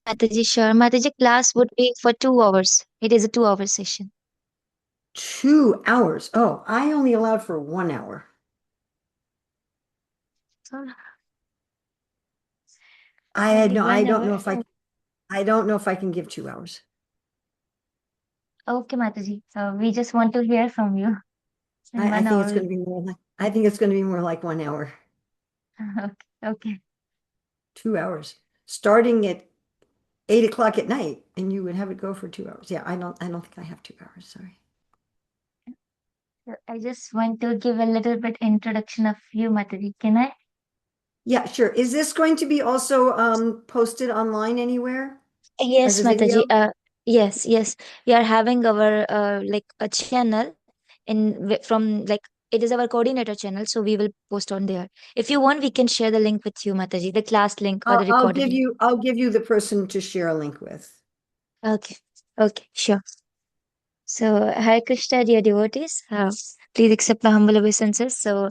Mataji, sure. Mataji, class would be for 2 hours. It is a 2 hour session. 2 hours. Oh, I only allowed for 1 hour. So I had only no, I one don't hour. know if I, Oh, I don't know if I can give 2 hours. okay, Mataji. So we just want to hear from you in I one think it's hour. going to be more like, I think it's going to be more like 1 hour, Okay, okay. 2 hours, starting at 8 o'clock at night, and you would have it go for 2 hours. Yeah, I don't think I have 2 hours. Sorry. So I just want to give a little bit introduction of you, Mataji. Can I? Yeah, sure. Is this going to be also posted online anywhere as Yes, a Mataji. video? Yes. We are having our like a channel from like it is our coordinator channel, so we will post on there. If you want, we can share the link with you, Mataji, the class link or the recorded link. I'll give you the person to share a link with. Okay, okay, sure. So, Hare Krishna, dear devotees, please accept my humble obeisances. So,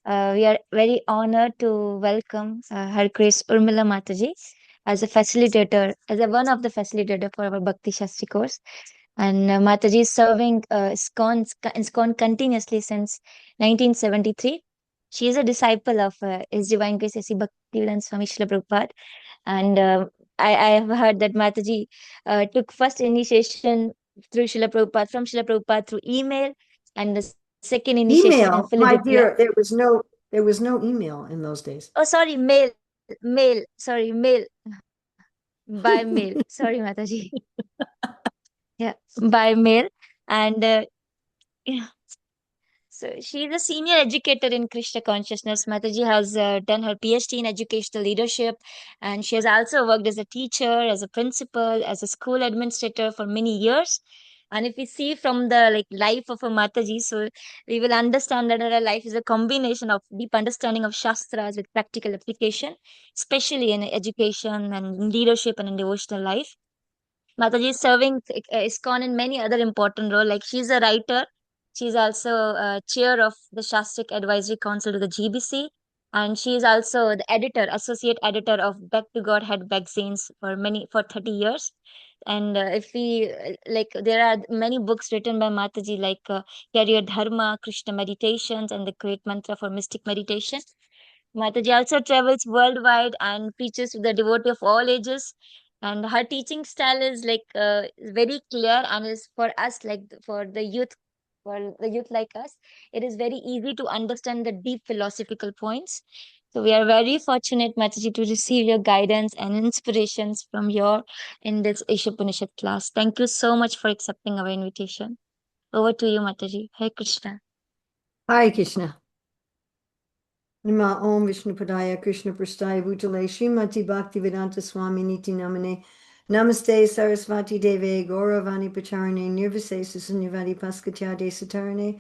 we are very honored to welcome Her Grace Urmila Mataji as a facilitator, as a one of the facilitator for our Bhakti Shastri course. And Mataji is serving ISKCON continuously since 1973. She is a disciple of His Divine Grace A.C. Bhaktivedanta Swami Srila Prabhupada. And I have heard that Mataji took first initiation through Srila Prabhupada, from Srila Prabhupada through email, and the second initiation in Email, my Philadelphia. dear, there was no email in those days. Oh, sorry, mail, by mail. Sorry, Mataji. Yeah, by mail. And yeah, so she is a senior educator in Krishna consciousness. Mataji has done her PhD in educational leadership, and she has also worked as a teacher, as a principal, as a school administrator for many years. And if we see from the like life of a Mataji, so we will understand that her life is a combination of deep understanding of Shastras with practical application, especially in education and in leadership and in devotional life. Mataji is serving ISKCON in many other important roles. Like she's a writer. She's also chair of the Shastric Advisory Council to the GBC. And she is also the editor, associate editor of Back to Godhead magazines for 30 years. And if we like, there are many books written by Mataji, like Career Dharma, Krishna Meditations, and the Great Mantra for Mystic Meditation. Mataji also travels worldwide and preaches to the devotee of all ages. And her teaching style is like very clear and is for us, like for the youth like us, it is very easy to understand the deep philosophical points. So we are very fortunate, Mataji, to receive your guidance and inspirations from your in this Isopanisad class. Thank you so much for accepting our invitation. Over to you, Mataji. Hare Krishna. Hi, Krishna. Nima Om Vishnu Padaya Krishna Prasthaya Bhutale Srimati Bhakti Vedanta Swami Niti Namane Namaste Sarasvati Deve Gauravani Pacharane Nirvisesa Sunyavadi Paskatyade Satarane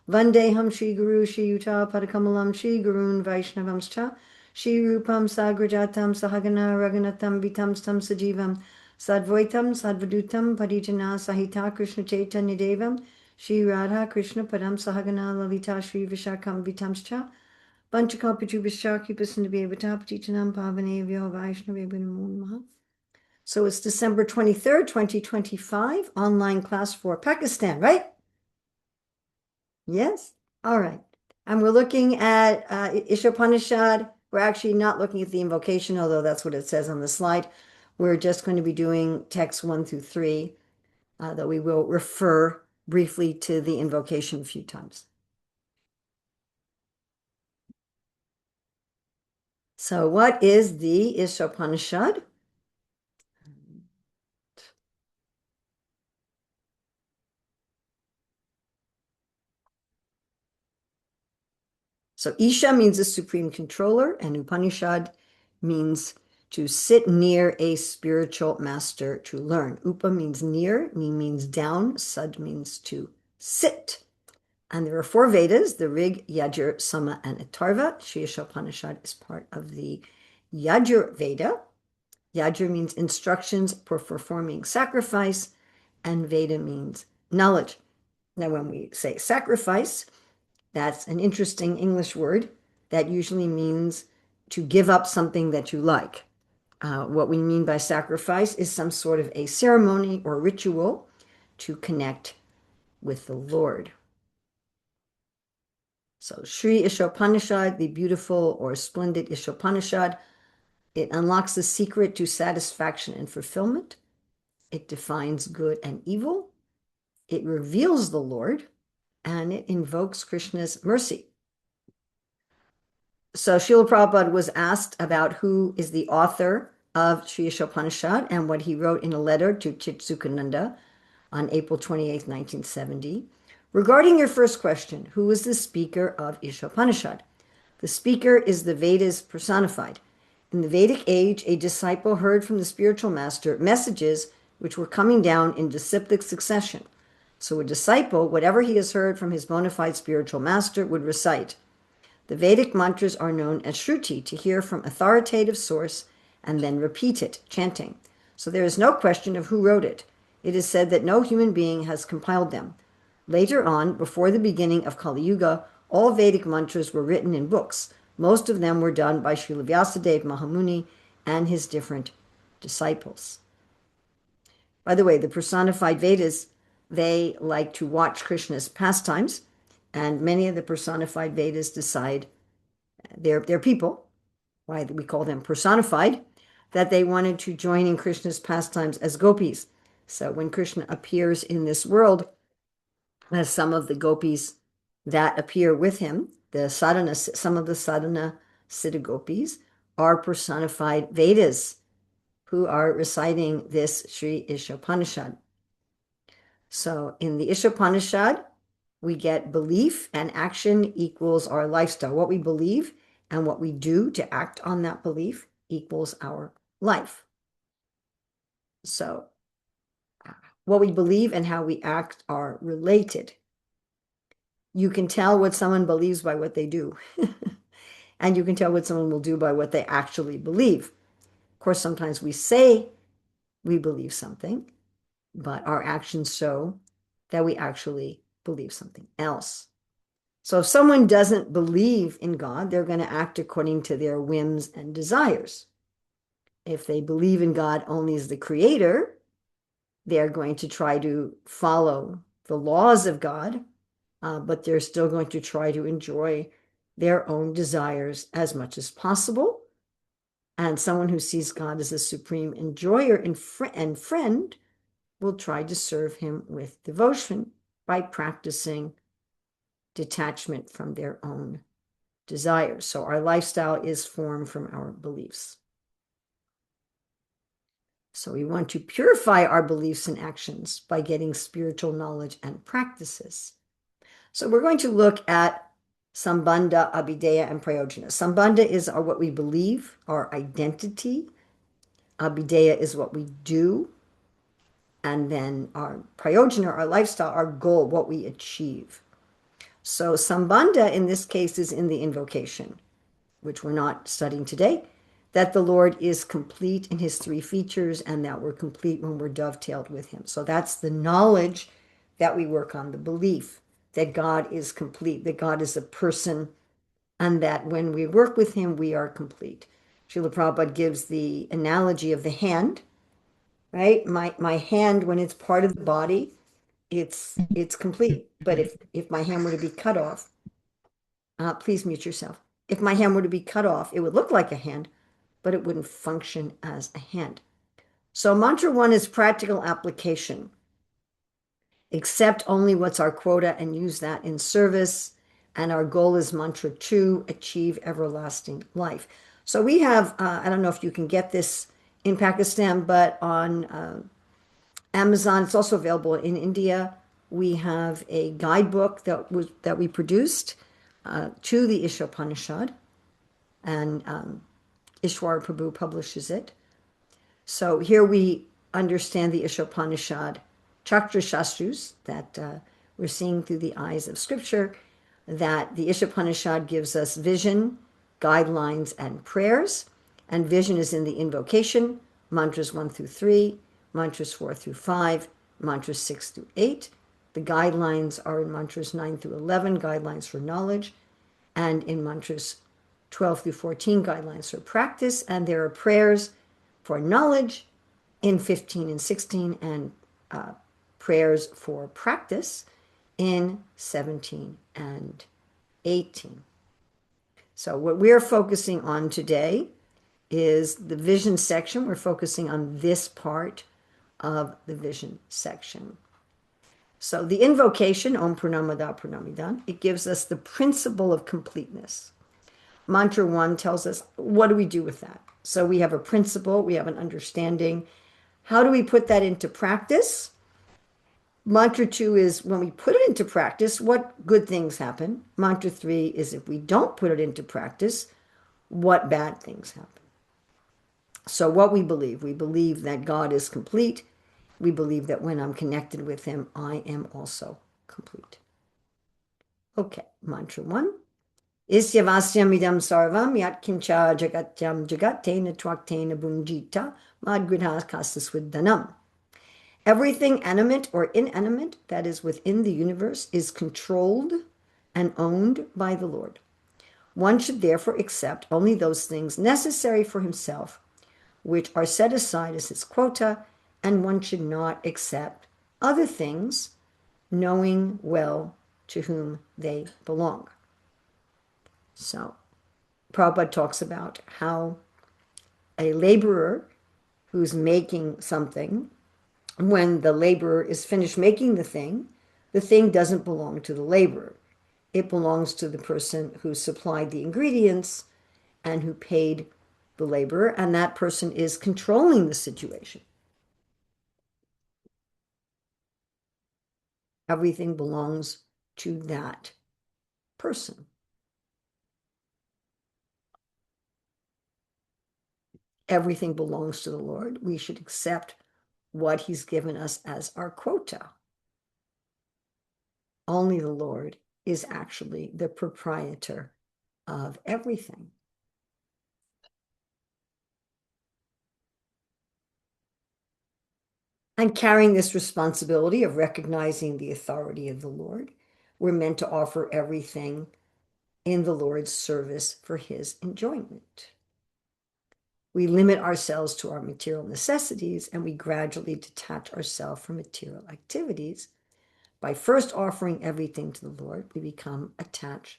Vandeham Shri Guru Shri Yuta Padakamalam Shri Gurun Vaishnavamscha Shri Rupam Sagrajatam Sahagana Raghunatam Vitam Stam Sajivam Sadvaitam Sadvadutam Parijana Sahita Krishna Chaitanya Devam Shri Radha Krishna Padam Sahagana Lavita Shri Vishakam Vitamscha Panchakapachubhishaki Pasanabhyavatapatitanam Pavanevyo Vaishnavebhyo Namo Namaha. So it's December 23rd, 2025, online class for Pakistan, right? Yes? All right. And we're looking at Ishopanishad. We're actually not looking at the invocation, although that's what it says on the slide. We're just going to be doing texts 1 through 3, though we will refer briefly to the invocation a few times. So what is the Ishopanishad? So Isha means a supreme controller, and Upanishad means to sit near a spiritual master to learn. Upa means near, Ni means down, Sad means to sit. And there are 4 Vedas, the Rig, Yajur, Sama, and Atharva. Sri Ishopanishad is part of the Yajur Veda. Yajur means instructions for performing sacrifice, and Veda means knowledge. Now, when we say sacrifice, that's an interesting English word that usually means to give up something that you like. What we mean by sacrifice is some sort of a ceremony or ritual to connect with the Lord. So Sri Isopanisad, the beautiful or splendid Isopanisad, it unlocks the secret to satisfaction and fulfillment. It defines good and evil. It reveals the Lord, and it invokes Krishna's mercy. So Srila Prabhupada was asked about who is the author of Sri Isopanishad and what he wrote in a letter to Chitsukananda on April 28, 1970. Regarding your first question, who is the speaker of Isopanishad? The speaker is the Vedas personified. In the Vedic age, a disciple heard from the spiritual master messages which were coming down in disciplic succession. So a disciple, whatever he has heard from his bona fide spiritual master, would recite. The Vedic mantras are known as Shruti, to hear from authoritative source and then repeat it, chanting. So there is no question of who wrote it. It is said that no human being has compiled them. Later on, before the beginning of Kali Yuga, all Vedic mantras were written in books. Most of them were done by Srila Vyasadeva Mahamuni and his different disciples. By the way, the personified Vedas, they like to watch Krishna's pastimes, and many of the personified Vedas decide they're people, why we call them personified, that they wanted to join in Krishna's pastimes as gopis. So when Krishna appears in this world, as some of the gopis that appear with him, some of the sadhana siddha gopis, are personified Vedas who are reciting this Sri Isopanishad. So in the Isopanishad, we get belief and action equals our lifestyle. What we believe and what we do to act on that belief equals our life. So what we believe and how we act are related. You can tell what someone believes by what they do. And you can tell what someone will do by what they actually believe. Of course, sometimes we say we believe something, but our actions show that we actually believe something else. So if someone doesn't believe in God, they're going to act according to their whims and desires. If they believe in God only as the creator, they're going to try to follow the laws of God, but they're still going to try to enjoy their own desires as much as possible. And someone who sees God as a supreme enjoyer and friend will try to serve him with devotion by practicing detachment from their own desires. So our lifestyle is formed from our beliefs. So we want to purify our beliefs and actions by getting spiritual knowledge and practices. So we're going to look at Sambandha, Abhideya, and Prayojana. Sambandha is what we believe, our identity. Abhideya is what we do. And then our Prayojana, our lifestyle, our goal, what we achieve. So Sambandha in this case is in the invocation, which we're not studying today, that the Lord is complete in his three features and that we're complete when we're dovetailed with him. So that's the knowledge that we work on, the belief that God is complete, that God is a person, and that when we work with him, we are complete. Srila Prabhupada gives the analogy of the hand, right? My hand, when it's part of the body, it's complete. But if my hand were to be cut off, please mute yourself. If my hand were to be cut off, it would look like a hand, but it wouldn't function as a hand. So mantra one is practical application. Accept only what's our quota and use that in service. And our goal is mantra two, achieve everlasting life. So we have, I don't know if you can get this in Pakistan, but on Amazon, it's also available in India. We have a guidebook that we produced to the Isopanishad, and Ishwar Prabhu publishes it. So here we understand the Isopanishad Chakra Shastrus that we're seeing through the eyes of scripture, that the Isopanishad gives us vision, guidelines, and prayers. And vision is in the invocation, mantras 1 through 3, mantras 4 through 5, mantras 6 through 8. The guidelines are in mantras 9 through 11, guidelines for knowledge, and in mantras 12 through 14, guidelines for practice. And there are prayers for knowledge in 15 and 16, and uh, prayers for practice in 17 and 18. So what we're focusing on today is the vision section. We're focusing on this part of the vision section. So the invocation, Om Purnamada Purnamidan, it gives us the principle of completeness. Mantra 1 tells us, what do we do with that? So we have a principle, we have an understanding. How do we put that into practice? Mantra 2 is when we put it into practice, what good things happen? Mantra 3 is if we don't put it into practice, what bad things happen? So what we believe that God is complete. We believe that when I'm connected with him, I am also complete. Okay, mantra 1. Isyavasyam idam sarvam yat kincha jagatyam jagatena twaktena bunjita madgridhas kasaswiddanam. Everything animate or inanimate that is within the universe is controlled and owned by the Lord. One should therefore accept only those things necessary for himself, which are set aside as his quota, and one should not accept other things, knowing well to whom they belong. So, Prabhupada talks about how a laborer who's making something, when the laborer is finished making the thing doesn't belong to the laborer. It belongs to the person who supplied the ingredients and who paid the laborer, and that person is controlling the situation. Everything belongs to that person. Everything belongs to the Lord. We should accept what he's given us as our quota. Only the Lord is actually the proprietor of everything. And carrying this responsibility of recognizing the authority of the Lord, we're meant to offer everything in the Lord's service for his enjoyment. We limit ourselves to our material necessities, and we gradually detach ourselves from material activities. By first offering everything to the Lord, we become attached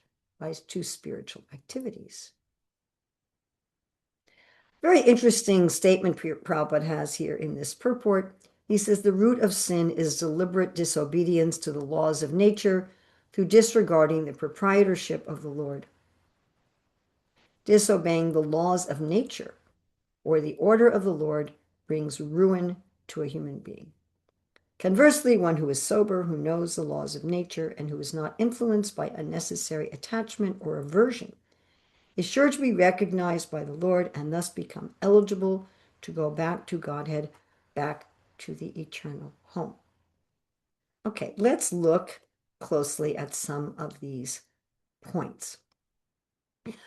to spiritual activities. Very interesting statement Prabhupada has here in this purport. He says the root of sin is deliberate disobedience to the laws of nature through disregarding the proprietorship of the Lord. Disobeying the laws of nature or the order of the Lord brings ruin to a human being. Conversely, one who is sober, who knows the laws of nature, and who is not influenced by unnecessary attachment or aversion, is sure to be recognized by the Lord and thus become eligible to go back to Godhead, back to the eternal home. Okay, let's look closely at some of these points.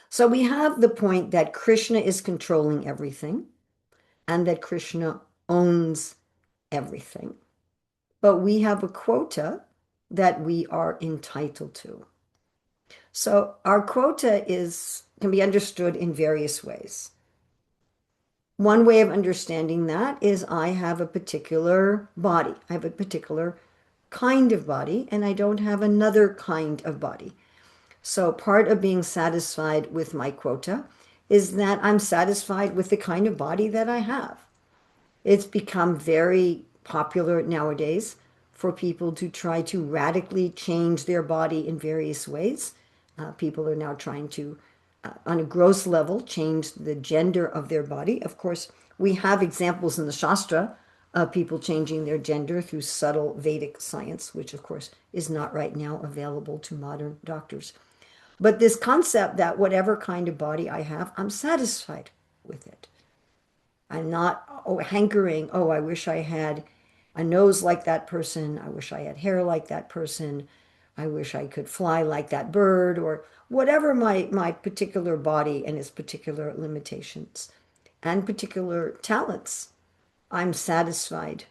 So we have the point that Krishna is controlling everything and that Krishna owns everything. But we have a quota that we are entitled to. So our quota can be understood in various ways. One way of understanding that is I have a particular body. I have a particular kind of body, and I don't have another kind of body. So part of being satisfied with my quota is that I'm satisfied with the kind of body that I have. It's become very popular nowadays for people to try to radically change their body in various ways. People are now trying to, on a gross level, change the gender of their body. Of course, we have examples in the Shastra of people changing their gender through subtle Vedic science, which of course is not right now available to modern doctors. But this concept that whatever kind of body I have, I'm satisfied with it. I'm not hankering, oh, I wish I had a nose like that person. I wish I had hair like that person. I wish I could fly like that bird, or whatever my particular body and its particular limitations and particular talents. I'm satisfied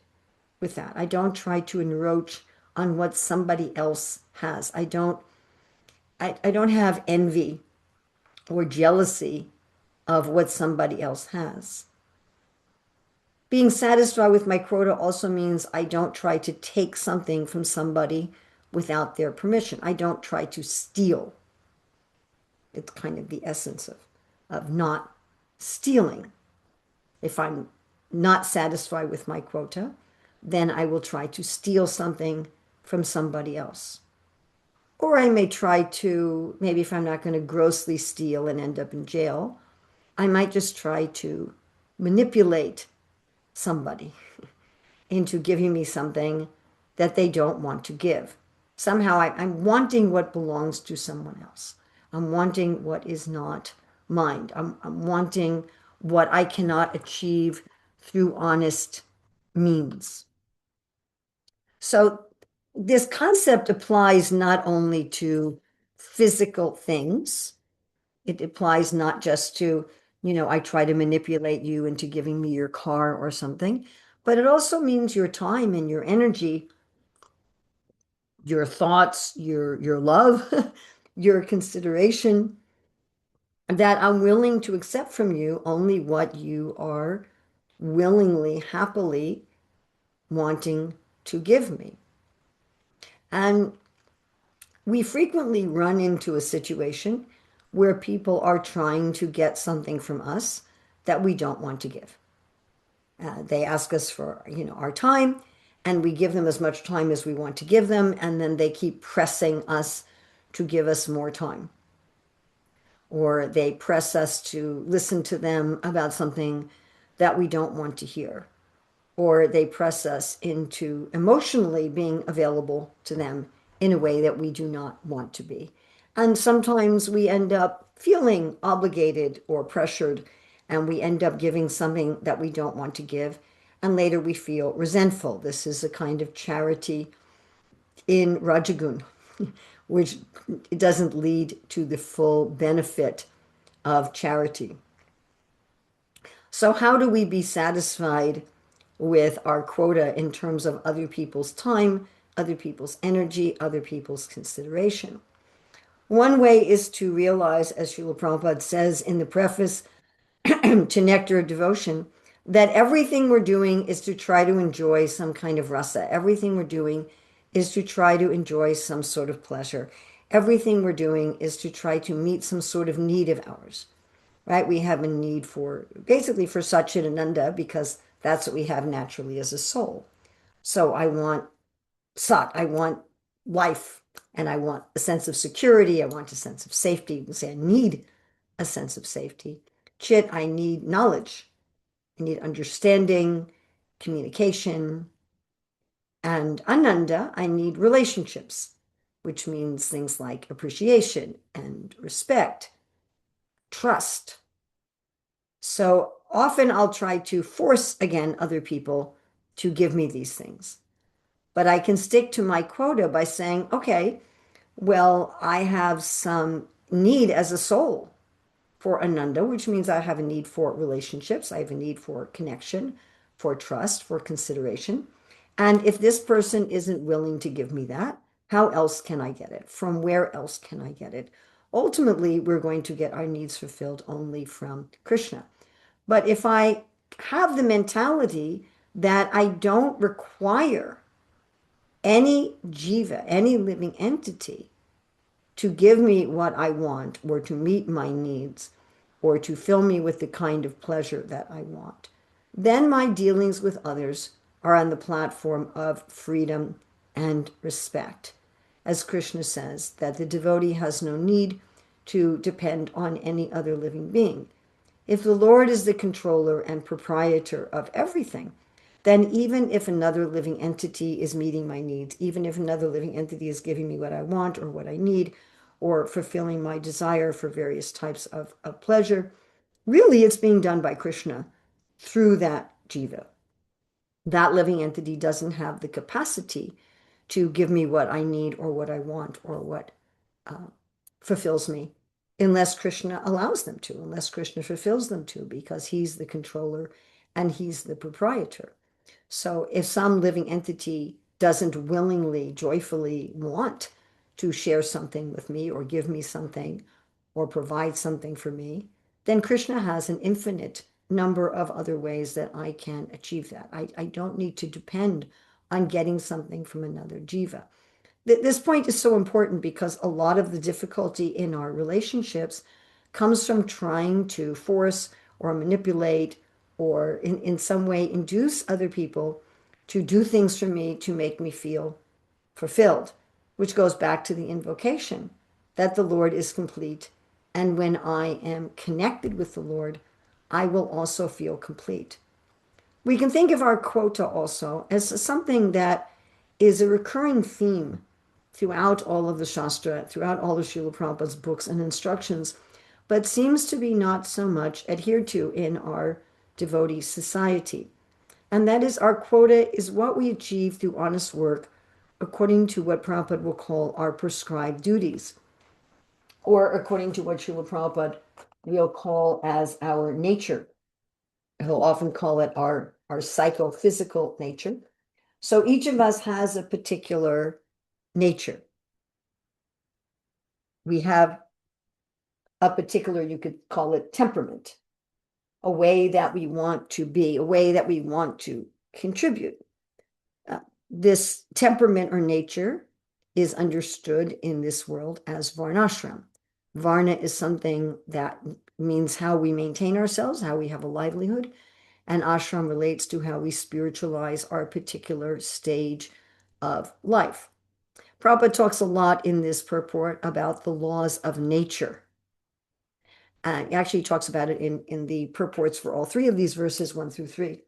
with that. I don't try to encroach on what somebody else has. I don't have envy or jealousy of what somebody else has. Being satisfied with my quota also means I don't try to take something from somebody without their permission. I don't try to steal. It's kind of the essence of not stealing. If I'm not satisfied with my quota, then I will try to steal something from somebody else. Or I may try to, maybe if I'm not going to grossly steal and end up in jail, I might just try to manipulate somebody into giving me something that they don't want to give. Somehow I'm wanting what belongs to someone else. I'm wanting what is not mine. I'm wanting what I cannot achieve through honest means. So this concept applies not only to physical things, it applies not just to, I try to manipulate you into giving me your car or something, but it also means your time and your energy, your thoughts, your love, your consideration, that I'm willing to accept from you only what you are willingly, happily wanting to give me. And we frequently run into a situation where people are trying to get something from us that we don't want to give. They ask us for, our time, and we give them as much time as we want to give them, and then they keep pressing us to give us more time. Or they press us to listen to them about something that we don't want to hear. Or they press us into emotionally being available to them in a way that we do not want to be. And sometimes we end up feeling obligated or pressured, and we end up giving something that we don't want to give. And later we feel resentful. This is a kind of charity in Rajagun, which doesn't lead to the full benefit of charity. So, how do we be satisfied with our quota in terms of other people's time, other people's energy, other people's consideration? One way is to realize, as Srila Prabhupada says in the preface to Nectar of Devotion, that everything we're doing is to try to enjoy some kind of rasa. Everything we're doing is to try to enjoy some sort of pleasure. Everything we're doing is to try to meet some sort of need of ours, right? We have a need for, basically for Satchidananda, because that's what we have naturally as a soul. So I want Sat, I want life, and I want a sense of security. I want a sense of safety. You can say I need a sense of safety. Chit, I need knowledge. I need understanding, communication. And Ananda, I need relationships, which means things like appreciation and respect, trust. So often I'll try to force again other people to give me these things. But I can stick to my quota by saying, okay, well, I have some need as a soul for Ananda, which means I have a need for relationships. I have a need for connection, for trust, for consideration. And if this person isn't willing to give me that, how else can I get it? From where else can I get it? Ultimately, we're going to get our needs fulfilled only from Krishna. But if I have the mentality that I don't require any jiva, any living entity, to give me what I want or to meet my needs or to fill me with the kind of pleasure that I want, then my dealings with others are on the platform of freedom and respect. As Krishna says, that the devotee has no need to depend on any other living being. If the Lord is the controller and proprietor of everything, then even if another living entity is meeting my needs, even if another living entity is giving me what I want or what I need, or fulfilling my desire for various types of pleasure, really it's being done by Krishna through that jiva. That living entity doesn't have the capacity to give me what I need or what I want or what fulfills me unless Krishna allows them to, unless Krishna fulfills them to, because he's the controller and he's the proprietor. So if some living entity doesn't willingly, joyfully want to share something with me or give me something or provide something for me, then Krishna has an infinite number of other ways that I can achieve that. I don't need to depend on getting something from another jiva. This point is so important because a lot of the difficulty in our relationships comes from trying to force or manipulate or in some way induce other people to do things for me to make me feel fulfilled, which goes back to the invocation that the Lord is complete. And when I am connected with the Lord, I will also feel complete. We can think of our quota also as something that is a recurring theme throughout all of the Shastra, throughout all of Srila Prabhupada's books and instructions, but seems to be not so much adhered to in our devotee society. And that is our quota is what we achieve through honest work according to what Prabhupada will call our prescribed duties, or according to what Srila Prabhupada will call as our nature. He'll often call it our psychophysical nature. So each of us has a particular nature. We have a particular, you could call it temperament, a way that we want to be, a way that we want to contribute. Uh, this temperament or nature is understood in this world as varnashram. Varna is something that means how we maintain ourselves, how we have a livelihood, and ashram relates to how we spiritualize our particular stage of life. Prabhupada talks a lot in this purport about the laws of nature. He actually talks about it in the purports for all three of these verses, 1 through 3.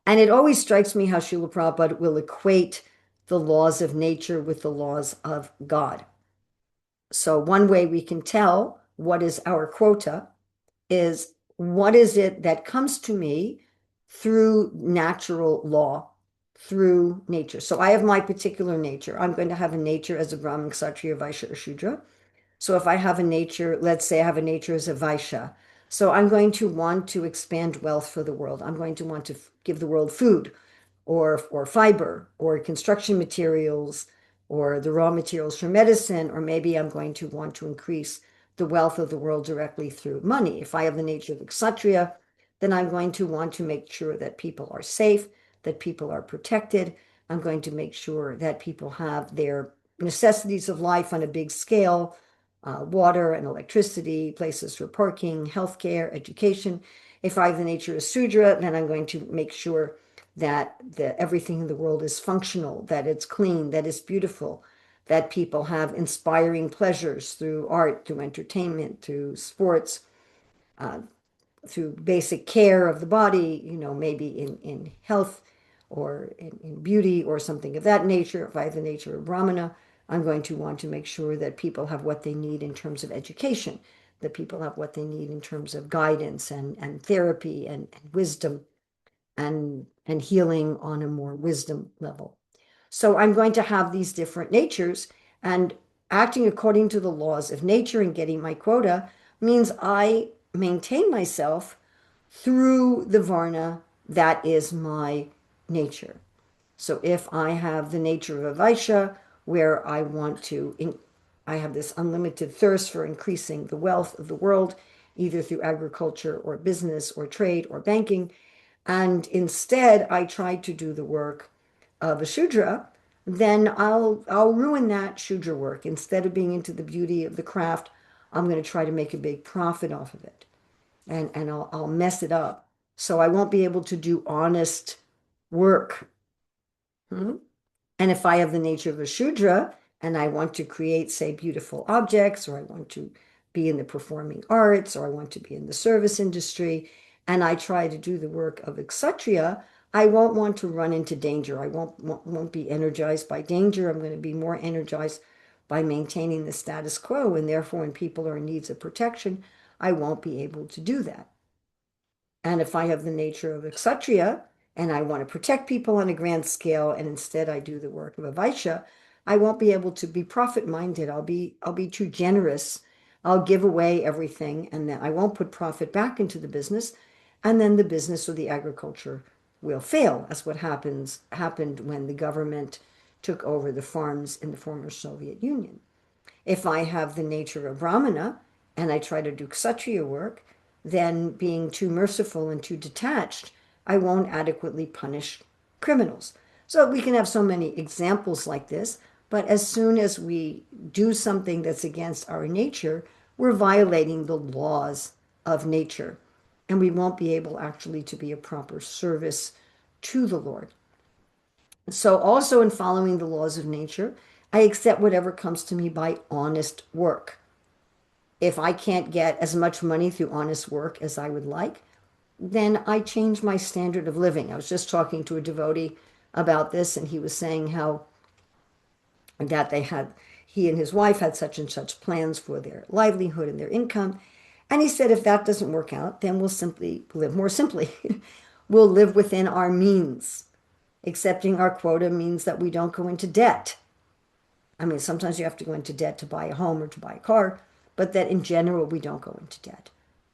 And it always strikes me how Srila Prabhupada will equate the laws of nature with the laws of God. So one way we can tell what is our quota is what is it that comes to me through natural law, through nature. So I have my particular nature. I'm going to have a nature as a Brahmin, Kshatriya, Vaishya, or Shudra. So if I have a nature, let's say I have a nature as a Vaishya, so I'm going to want to expand wealth for the world. I'm going to want to give the world food or fiber or construction materials or the raw materials for medicine, or maybe I'm going to want to increase the wealth of the world directly through money. If I have the nature of Kshatriya, then I'm going to want to make sure that people are safe, that people are protected. I'm going to make sure that people have their necessities of life on a big scale, water and electricity, places for parking, healthcare, education. If I have the nature of Sudra, then I'm going to make sure that everything in the world is functional, that it's clean, that it's beautiful, that people have inspiring pleasures through art, through entertainment, through sports, uh, through basic care of the body, maybe in health or in beauty or something of that nature. If I have the nature of Brahmana, I'm going to want to make sure that people have what they need in terms of education, that people have what they need in terms of guidance and therapy and wisdom and healing on a more wisdom level. So I'm going to have these different natures, and acting according to the laws of nature and getting my quota means I maintain myself through the varna that is my nature. So if I have the nature of a Vaishya, where I have this unlimited thirst for increasing the wealth of the world, either through agriculture or business or trade or banking, and instead I try to do the work of a Shudra, then I'll ruin that Shudra work. Instead of being into the beauty of the craft, I'm going to try to make a big profit off of it, and I'll mess it up. So I won't be able to do honest work. Hmm? And if I have the nature of a Shudra and I want to create, say, beautiful objects, or I want to be in the performing arts, or I want to be in the service industry, and I try to do the work of a Kshatriya, I won't want to run into danger. I won't be energized by danger. I'm going to be more energized by maintaining the status quo. And therefore, when people are in needs of protection, I won't be able to do that. And if I have the nature of a Kshatriya and I want to protect people on a grand scale, and instead I do the work of a Vaishya, I won't be able to be profit minded. I'll be too generous. I'll give away everything, and then I won't put profit back into the business, and then the business or the agriculture will fail. That's what happened when the government took over the farms in the former Soviet Union. If I have the nature of Brahmana and I try to do Kshatriya work, then being too merciful and too detached, I won't adequately punish criminals. So we can have so many examples like this, but as soon as we do something that's against our nature, we're violating the laws of nature, and we won't be able actually to be a proper service to the Lord. So, also in following the laws of nature, I accept whatever comes to me by honest work. If I can't get as much money through honest work as I would like, then I change my standard of living. I was just talking to a devotee about this, and he was saying how that he and his wife had such and such plans for their livelihood and their income. And he said, if that doesn't work out, then we'll simply live more simply. We'll live within our means. Accepting our quota means that we don't go into debt. I mean, sometimes you have to go into debt to buy a home or to buy a car, but that in general, we don't go into debt,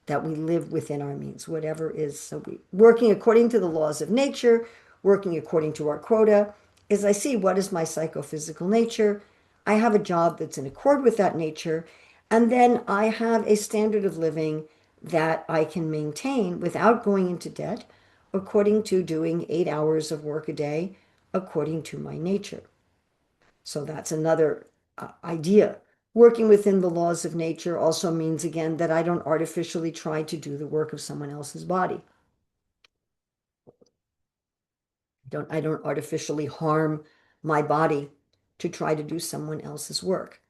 that we live within our means, whatever is. So we working according to the laws of nature, working according to our quota, is I see what is my psychophysical nature. I have a job that's in accord with that nature, and then I have a standard of living that I can maintain without going into debt, according to doing 8 hours of work a day, according to my nature. So that's another idea. Working within the laws of nature also means, again, that I don't artificially try to do the work of someone else's body. I don't artificially harm my body to try to do someone else's work.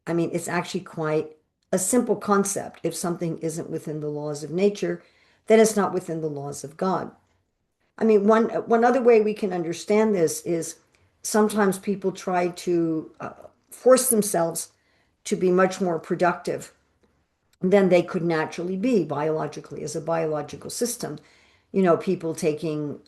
I mean, it's actually quite a simple concept. If something isn't within the laws of nature, then it's not within the laws of God. I mean, one other way we can understand this is sometimes people try to force themselves to be much more productive than they could naturally be biologically as a biological system. You know, people taking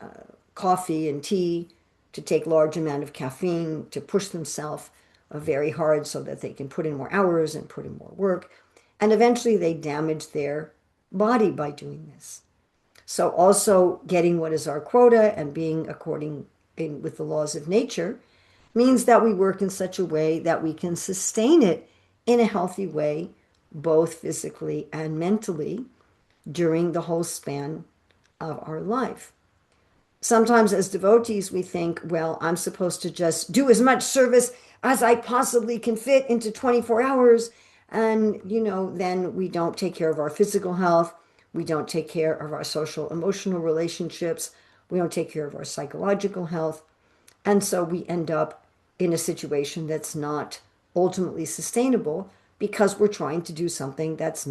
coffee and tea to take large amount of caffeine to push themselves very hard so that they can put in more hours and put in more work. And eventually they damage their body by doing this. So also getting what is our quota and being according with the laws of nature means that we work in such a way that we can sustain it in a healthy way, both physically and mentally, during the whole span of our life. Sometimes as devotees, we think, well, I'm supposed to just do as much service as I possibly can fit into 24 hours. And, then we don't take care of our physical health. We don't take care of our social, emotional relationships. We don't take care of our psychological health. And so we end up in a situation that's not ultimately sustainable because we're trying to do something that's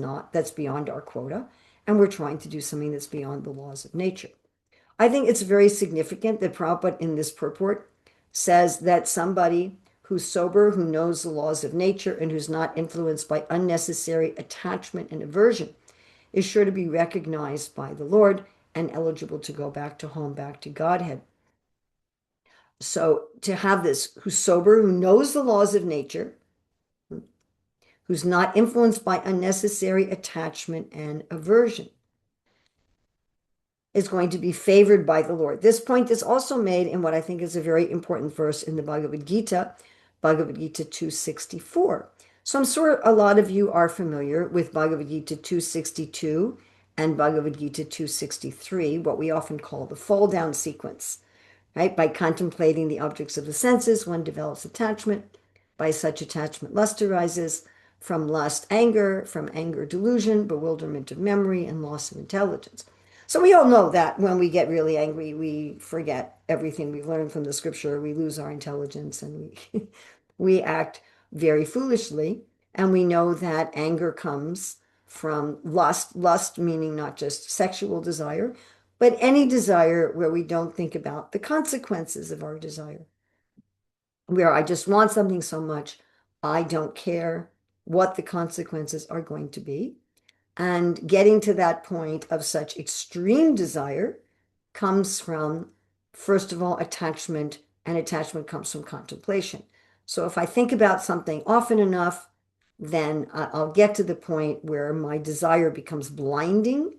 beyond our quota, and we're trying to do something that's beyond the laws of nature. I think it's very significant that Prabhupada in this purport says that somebody who's sober, who knows the laws of nature, and who's not influenced by unnecessary attachment and aversion is sure to be recognized by the Lord and eligible to go back to home, back to Godhead. So to have this, who's sober, who knows the laws of nature, who's not influenced by unnecessary attachment and aversion, is going to be favored by the Lord. This point is also made in what I think is a very important verse in the Bhagavad Gita, Bhagavad Gita 264. So I'm sure a lot of you are familiar with Bhagavad Gita 262 and Bhagavad Gita 263, what we often call the fall down sequence. Right? By contemplating the objects of the senses, one develops attachment. By such attachment, lust arises. From lust, anger. From anger, delusion, bewilderment of memory, and loss of intelligence. So we all know that when we get really angry, we forget everything we've learned from the scripture. We lose our intelligence and we act very foolishly. And we know that anger comes from lust meaning not just sexual desire, but any desire where we don't think about the consequences of our desire, where I just want something so much, I don't care what the consequences are going to be. And getting to that point of such extreme desire comes from, first of all, attachment, and attachment comes from contemplation. So if I think about something often enough, then I'll get to the point where my desire becomes blinding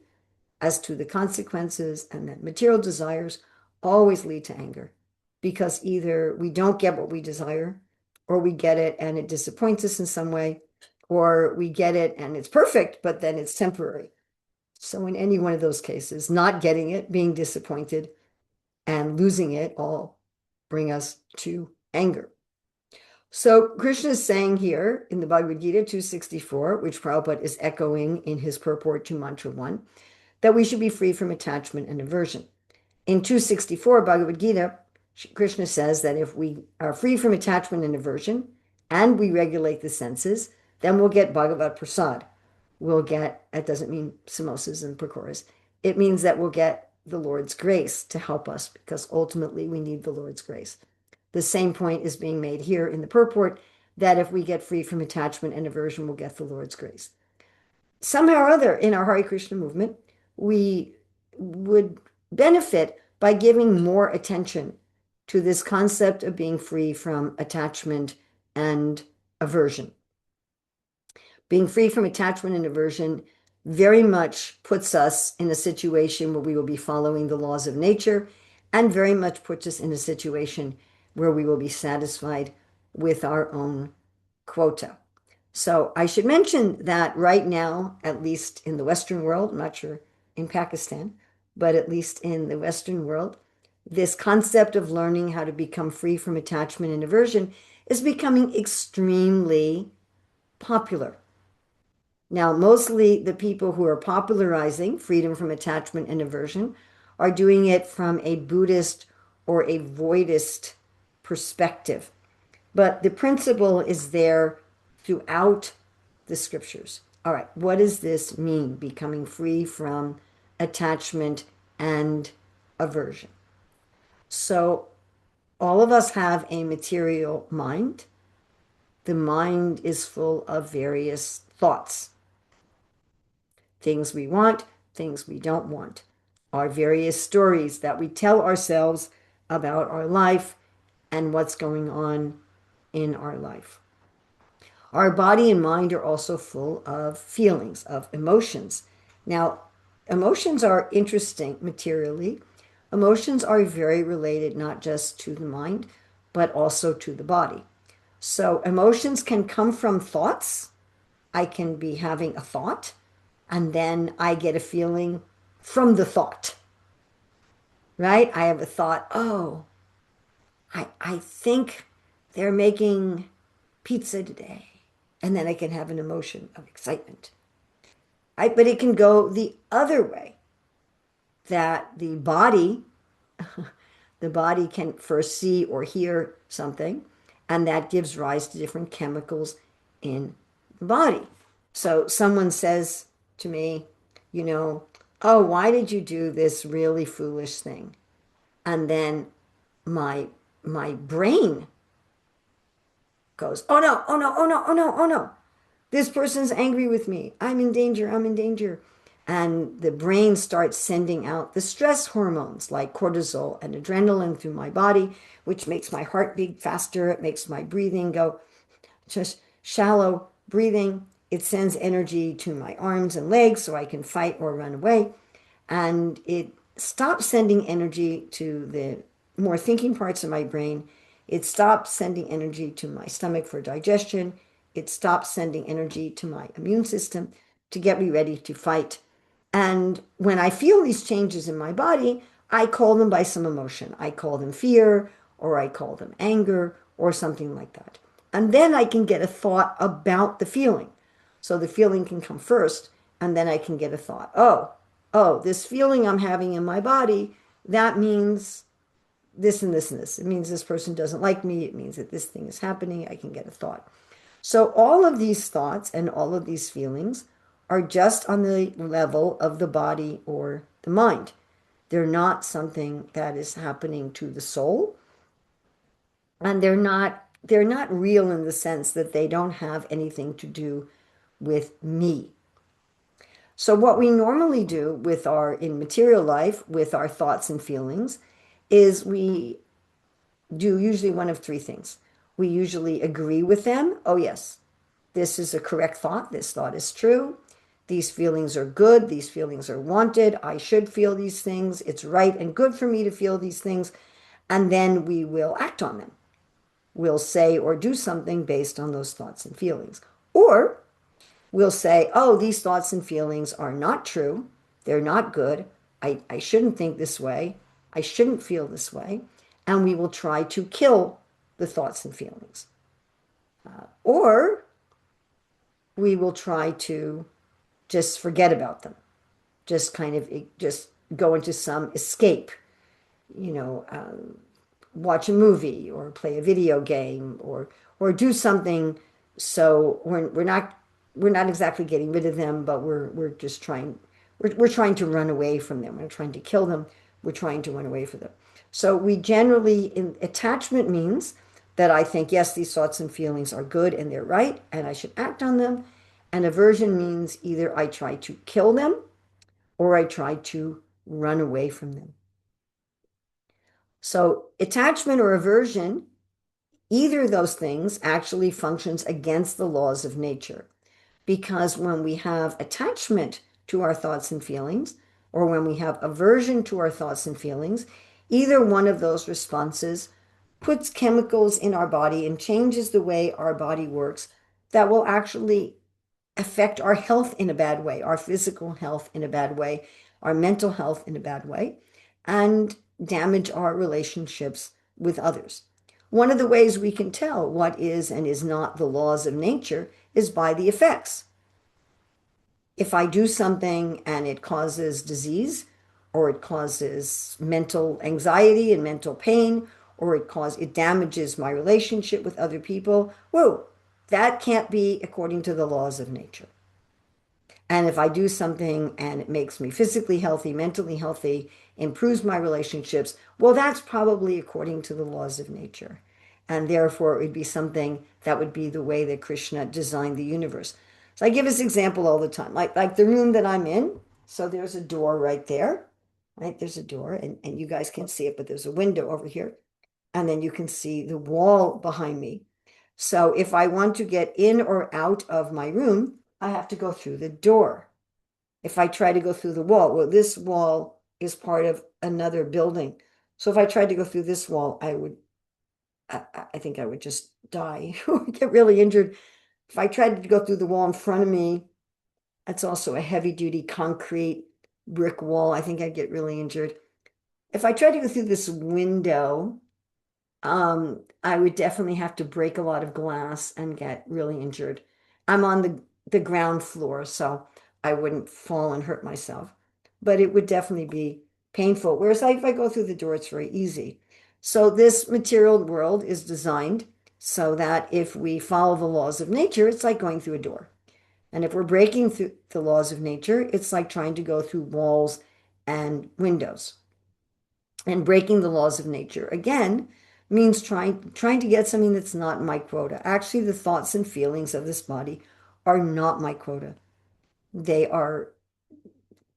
as to the consequences, and that material desires always lead to anger because either we don't get what we desire, or we get it and it disappoints us in some way, or we get it and it's perfect, but then it's temporary. So in any one of those cases, not getting it, being disappointed, and losing it all bring us to anger. So Krishna is saying here in the Bhagavad Gita 264, which Prabhupada is echoing in his purport to Mantra 1, that we should be free from attachment and aversion. In 264 Bhagavad Gita, Krishna says that if we are free from attachment and aversion and we regulate the senses, then we'll get Bhagavad Prasad. We'll get, that doesn't mean samosas and pakoras. It means that we'll get the Lord's grace to help us because ultimately we need the Lord's grace. The same point is being made here in the purport that if we get free from attachment and aversion, we'll get the Lord's grace. Somehow or other in our Hare Krishna movement, we would benefit by giving more attention to this concept of being free from attachment and aversion. Being free from attachment and aversion very much puts us in a situation where we will be following the laws of nature and very much puts us in a situation where we will be satisfied with our own quota. So I should mention that right now, at least in the Western world, I'm not sure in Pakistan, but at least in the Western world, this concept of learning how to become free from attachment and aversion is becoming extremely popular. Now, mostly the people who are popularizing freedom from attachment and aversion are doing it from a Buddhist or a Voidist perspective. But the principle is there throughout the scriptures. All right, what does this mean, becoming free from attachment and aversion? So, all of us have a material mind. The mind is full of various thoughts, things we want, things we don't want, our various stories that we tell ourselves about our life and what's going on in our life. Our body and mind are also full of feelings, of emotions. Now, emotions are interesting materially. Emotions are very related not just to the mind, but also to the body. So, emotions can come from thoughts. I can be having a thought, and then I get a feeling from the thought, right? I have a thought, oh, I think they're making pizza today. And then I can have an emotion of excitement. But it can go the other way, that the body can first see or hear something, and that gives rise to different chemicals in the body. So someone says to me, you know, oh, why did you do this really foolish thing? And then my my brain goes, oh no, oh no, oh no, oh no, oh no. This person's angry with me. I'm in danger. I'm in danger. And the brain starts sending out the stress hormones like cortisol and adrenaline through my body, which makes my heart beat faster. It makes my breathing go just shallow breathing. It sends energy to my arms and legs so I can fight or run away. And it stops sending energy to the more thinking parts of my brain. It stops sending energy to my stomach for digestion. It stops sending energy to my immune system to get me ready to fight. And when I feel these changes in my body, I call them by some emotion. I call them fear, or I call them anger, or something like that. And then I can get a thought about the feeling. So the feeling can come first, and then I can get a thought. Oh, this feeling I'm having in my body, that means this and this and this. It means this person doesn't like me. It means that this thing is happening. I can get a thought. So all of these thoughts and all of these feelings are just on the level of the body or the mind. They're not something that is happening to the soul, and they're not real in the sense that they don't have anything to do with me. So what we normally do with our in material life with our thoughts and feelings is we do usually one of three things. We usually agree with them. Oh yes, this is a correct thought. This thought is true. These feelings are good. These feelings are wanted. I should feel these things. It's right and good for me to feel these things. And then we will act on them. We'll say or do something based on those thoughts and feelings. Or we'll say, oh, these thoughts and feelings are not true. They're not good. I shouldn't think this way. I shouldn't feel this way. And we will try to kill the thoughts and feelings. Or we will try to just forget about them, just kind of just go into some escape, you know, watch a movie or play a video game or do something. So we're not exactly getting rid of them, but we're just trying we're trying to run away from them. We're trying to kill them. We're trying to run away from them. So we generally in attachment means that I think yes, these thoughts and feelings are good and they're right and I should act on them. And aversion means either I try to kill them or I try to run away from them. So attachment or aversion, either of those things actually functions against the laws of nature. Because when we have attachment to our thoughts and feelings, or when we have aversion to our thoughts and feelings, either one of those responses puts chemicals in our body and changes the way our body works that will actually affect our health in a bad way, our physical health in a bad way, our mental health in a bad way, and damage our relationships with others. One of the ways we can tell what is and is not the laws of nature is by the effects. If I do something and it causes disease, or it causes mental anxiety and mental pain, or it damages my relationship with other people, whoa, that can't be according to the laws of nature. And if I do something and it makes me physically healthy, mentally healthy, improves my relationships, well, that's probably according to the laws of nature. And therefore, it would be something that would be the way that Krishna designed the universe. So I give this example all the time, like the room that I'm in. So there's a door right there, right? There's a door, and you guys can't see it, but there's a window over here. And then you can see the wall behind me. So if I want to get in or out of my room, I have to go through the door. If I try to go through the wall, well, this wall is part of another building. So if I tried to go through this wall, I think I would just die or get really injured. If I tried to go through the wall in front of me, that's also a heavy duty concrete brick wall. I think I'd get really injured. If I tried to go through this window, I would definitely have to break a lot of glass and get really injured. I'm on the ground floor, so I wouldn't fall and hurt myself, but it would definitely be painful. Whereas if I go through the door, it's very easy. So this material world is designed so that if we follow the laws of nature, it's like going through a door. And if we're breaking through the laws of nature, it's like trying to go through walls and windows. And breaking the laws of nature, again, means trying to get something that's not my quota. Actually, the thoughts and feelings of this body are not my quota. They are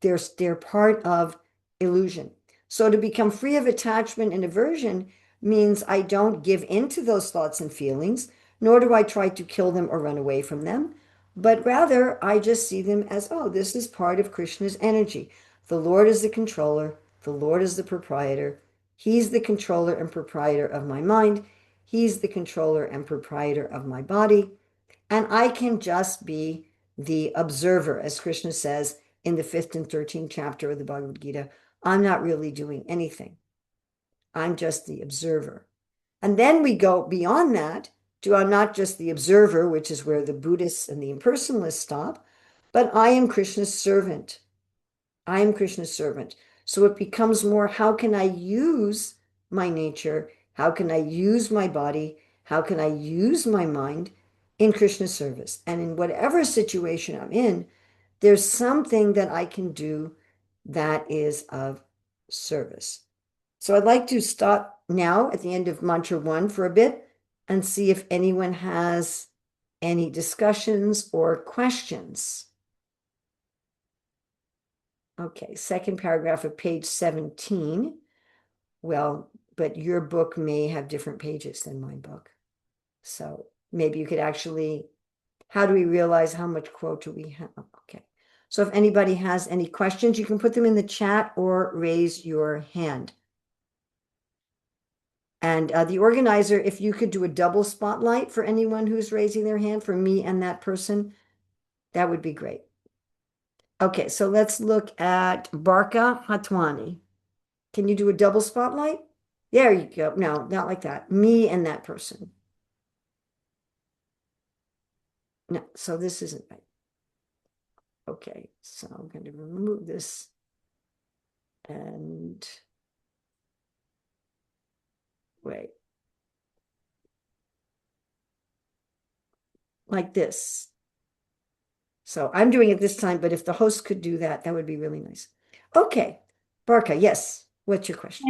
they're part of illusion. So to become free of attachment and aversion means I don't give in to those thoughts and feelings, nor do I try to kill them or run away from them, but rather I just see them as, oh, this is part of Krishna's energy. The Lord is the controller, the Lord is the proprietor. He's the controller and proprietor of my mind. He's the controller and proprietor of my body. And I can just be the observer, as Krishna says in the 5th and 13th chapter of the Bhagavad Gita. I'm not really doing anything. I'm just the observer. And then we go beyond that to I'm not just the observer, which is where the Buddhists and the impersonalists stop, but I am Krishna's servant. I am Krishna's servant. So it becomes more how can I use my nature? How can I use my body? How can I use my mind in Krishna's service? And in whatever situation I'm in, there's something that I can do that is of service. So I'd like to stop now at the end of mantra 1 for a bit and see if anyone has any discussions or questions. Okay, second paragraph of page 17. Well, but your book may have different pages than my book. So maybe you could actually, how do we realize how much quota we have? Okay. So if anybody has any questions, you can put them in the chat or raise your hand. And the organizer, if you could do a double spotlight for anyone who's raising their hand, for me and that person, that would be great. Okay, so let's look at Barka Hatwani. Can you do a double spotlight? There you go. No, not like that. Me and that person. No, so this isn't right. Okay, so I'm going to remove this and wait, like this. So I'm doing it this time, but if the host could do that, that would be really nice. Okay, Barka, yes. What's your question?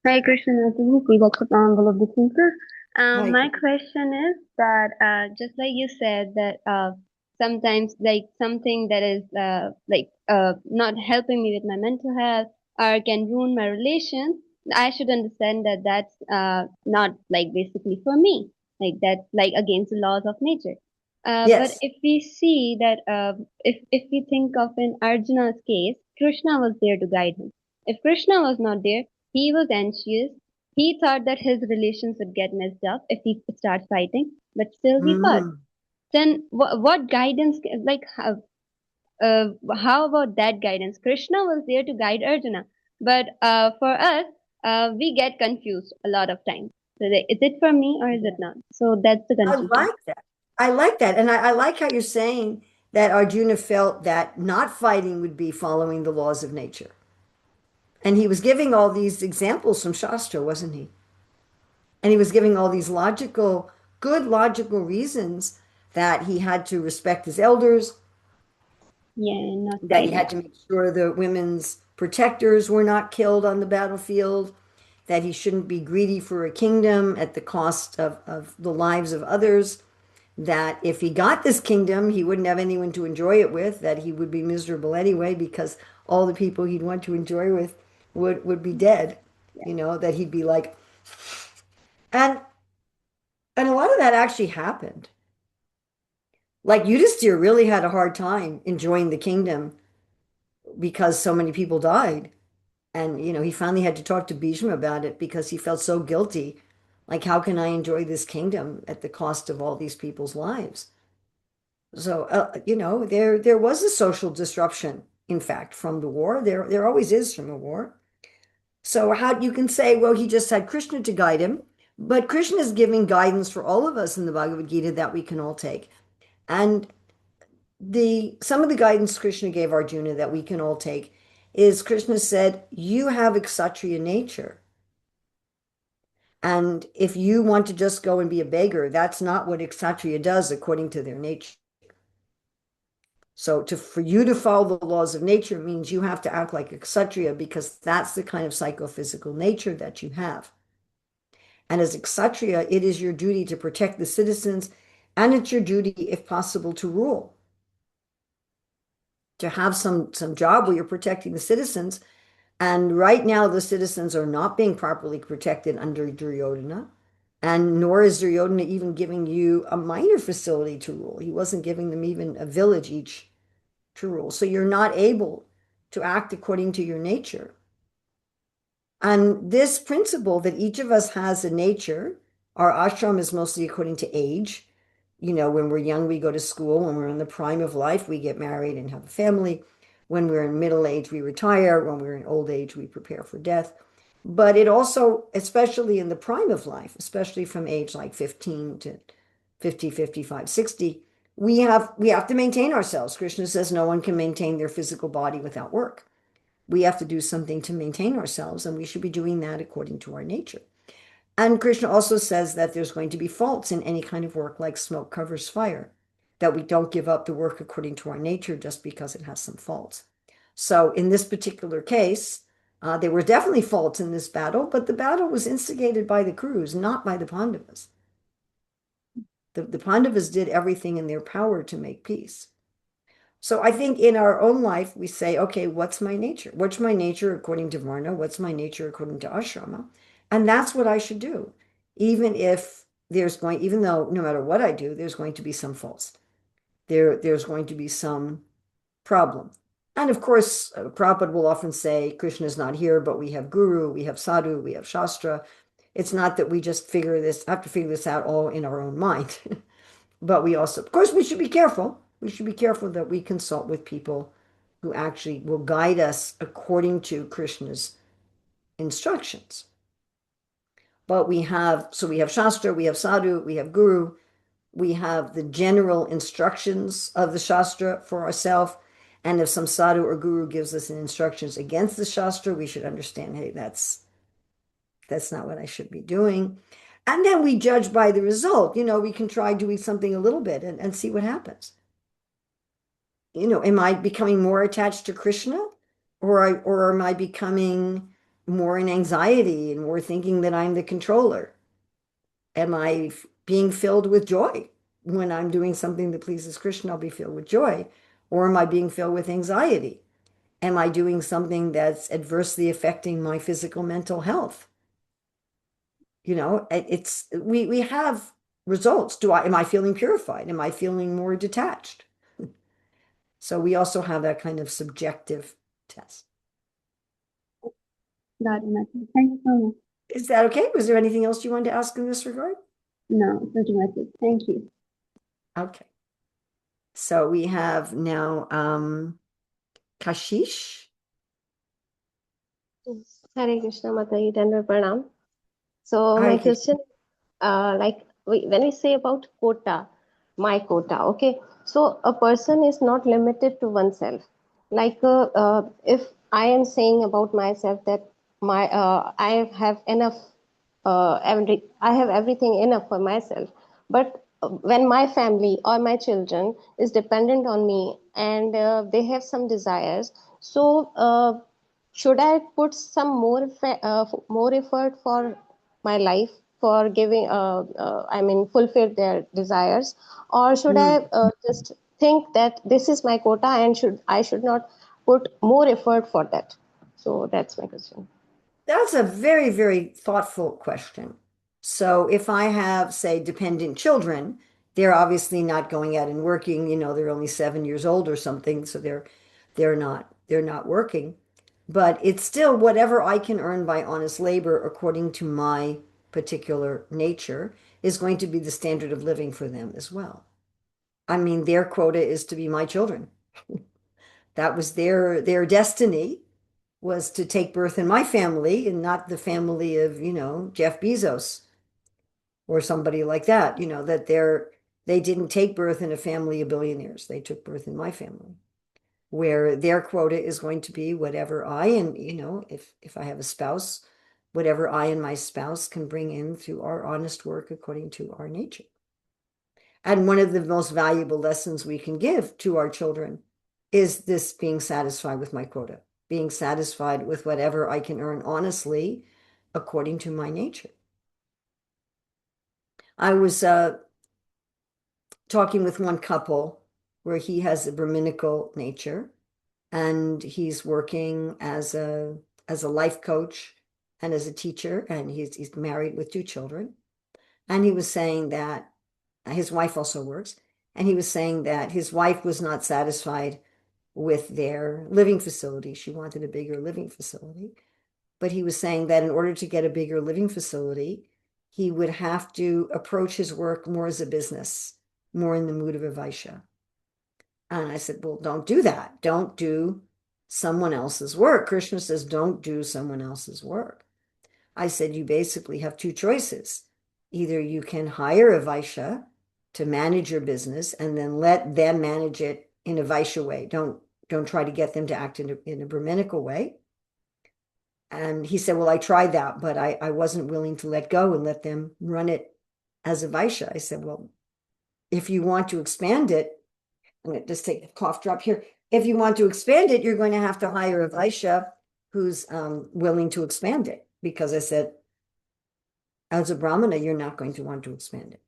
Hi, hi, Krishna. This is Pooja Khattan, one of the thinkers. Hi. My question is that just like you said that sometimes like something that is not helping me with my mental health or can ruin my relations, I should understand that that's not like basically for me. Like that's like against the laws of nature. But Yes. if we see that if we think of in Arjuna's case, Krishna was there to guide him. If Krishna was not there, he was anxious. He thought that his relations would get messed up if he starts fighting, but still he fought. Mm. Then what guidance, like how about that guidance? Krishna was there to guide Arjuna, but for us, we get confused a lot of times. So is it for me or is it not? So that's the I confusion. like that. I like that. And I like how you're saying that Arjuna felt that not fighting would be following the laws of nature. And he was giving all these examples from Shastra, wasn't he? And he was giving all these logical, good logical reasons that he had to respect his elders, Yeah, not that he fighting. had to make sure the women's protectors were not killed on the battlefield, that he shouldn't be greedy for a kingdom at the cost of the lives of others, that if he got this kingdom, he wouldn't have anyone to enjoy it with, that he would be miserable anyway because all the people he'd want to enjoy with would be dead, Yeah. you know, that he'd be like, and and a lot of that actually happened. Like Yudhisthira really had a hard time enjoying the kingdom because so many people died. And, you know, he finally had to talk to Bhishma about it because he felt so guilty. Like, how can I enjoy this kingdom at the cost of all these people's lives? So, you know, there was a social disruption, in fact, from the war. There always is from a war. So how you can say, well, he just had Krishna to guide him, but Krishna is giving guidance for all of us in the Bhagavad Gita that we can all take. And the some of the guidance Krishna gave Arjuna that we can all take is Krishna said, you have kshatriya nature. And if you want to just go and be a beggar, that's not what kshatriya does according to their nature. So for you to follow the laws of nature means you have to act like a kshatriya because that's the kind of psychophysical nature that you have. And as a kshatriya, it is your duty to protect the citizens, and it's your duty, if possible, to rule, to have some job where you're protecting the citizens. And right now, the citizens are not being properly protected under Duryodhana. And nor is Duryodhana even giving you a minor facility to rule. He wasn't giving them even a village each to rule. So you're not able to act according to your nature. And this principle that each of us has a nature, our ashram is mostly according to age. You know, when we're young, we go to school. When we're in the prime of life, we get married and have a family. When we're in middle age, we retire. When we're in old age, we prepare for death. But it also, especially in the prime of life, especially from age like 15 to 50, 55, 60, we have to maintain ourselves. Krishna says no one can maintain their physical body without work. We have to do something to maintain ourselves, and we should be doing that according to our nature. And Krishna also says that there's going to be faults in any kind of work, like smoke covers fire, that we don't give up the work according to our nature just because it has some faults. So in this particular case, there were definitely faults in this battle, but the battle was instigated by the Kurus, not by the Pandavas. The Pandavas did everything in their power to make peace. So I think in our own life, we say, okay, what's my nature? What's my nature according to Varna? What's my nature according to Ashrama? And that's what I should do. Even though no matter what I do, there's going to be some faults. There's going to be some problem. And of course, Prabhupada will often say, Krishna is not here, but we have Guru, we have Sadhu, we have Shastra. It's not that we just have to figure this out all in our own mind. But we also, of course, we should be careful. We should be careful that we consult with people who actually will guide us according to Krishna's instructions. But we have Shastra, we have Sadhu, we have Guru, we have the general instructions of the Shastra for ourselves. And if some Sadhu or Guru gives us instructions against the Shastra, we should understand, hey, that's not what I should be doing. And then we judge by the result. We can try doing something a little bit and see what happens. Am I becoming more attached to Krishna, or am I becoming more in anxiety and more thinking that I'm the controller? Am I being filled with joy? When I'm doing something that pleases Krishna, I'll be filled with joy. Or am I being filled with anxiety? Am I doing something that's adversely affecting my physical, mental health? We have results. Am I feeling purified? Am I feeling more detached? So we also have that kind of subjective test. Got it, Mataji. Thank you so much. Is that okay? Was there anything else you wanted to ask in this regard? No, pretty much it. Thank you. Okay. So we have now Kashish. Hare Krishna Mataji, Tender Pranam. So Hare my Krishna. question, when we say about quota, my quota, okay. So a person is not limited to oneself. If I am saying about myself that I have enough, I have everything enough for myself. But when my family or my children is dependent on me and they have some desires, so should I put some more effort for my life for giving, fulfill their desires, or should I just think that this is my quota and I should not put more effort for that? So that's my question. That's a very, very thoughtful question. So if I have, say, dependent children, they're obviously not going out and working, they're only 7 years old or something, so they're not working. But it's still whatever I can earn by honest labor according to my particular nature is going to be the standard of living for them as well. I mean, their quota is to be my children. That was their destiny, was to take birth in my family and not the family of, Jeff Bezos or somebody like that, that they didn't take birth in a family of billionaires. They took birth in my family, where their quota is going to be whatever if I have a spouse, whatever I and my spouse can bring in through our honest work according to our nature. And one of the most valuable lessons we can give to our children is this: being satisfied with my quota, being satisfied with whatever I can earn honestly according to my nature. I was talking with one couple where he has a Brahminical nature, and he's working as a life coach and as a teacher, and he's married with 2 children. And he was saying that his wife also works, and he was saying that his wife was not satisfied with their living facility. She wanted a bigger living facility. But he was saying that in order to get a bigger living facility, he would have to approach his work more as a business, more in the mood of a Vaishya. And I said, well, don't do that. Don't do someone else's work. Krishna says, don't do someone else's work. I said, you basically have 2 choices. Either you can hire a Vaishya to manage your business and then let them manage it in a Vaishya way. Don't try to get them to act in a Brahminical way. And he said, well, I tried that, but I wasn't willing to let go and let them run it as a Vaishya. I said, well, if you want to expand it, I'm going to just take a cough drop here. If you want to expand it, you're going to have to hire a Vaishya who's willing to expand it. Because I said, as a Brahmana, you're not going to want to expand it.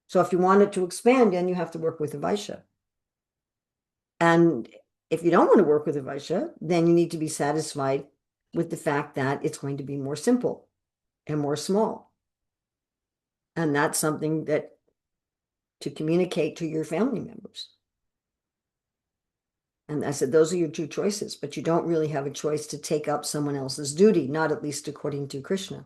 So if you want it to expand, then you have to work with a Vaishya. And if you don't want to work with a Vaishya, then you need to be satisfied with the fact that it's going to be more simple and more small. And that's something that to communicate to your family members. And I said, those are your 2 choices, but you don't really have a choice to take up someone else's duty, not at least according to Krishna.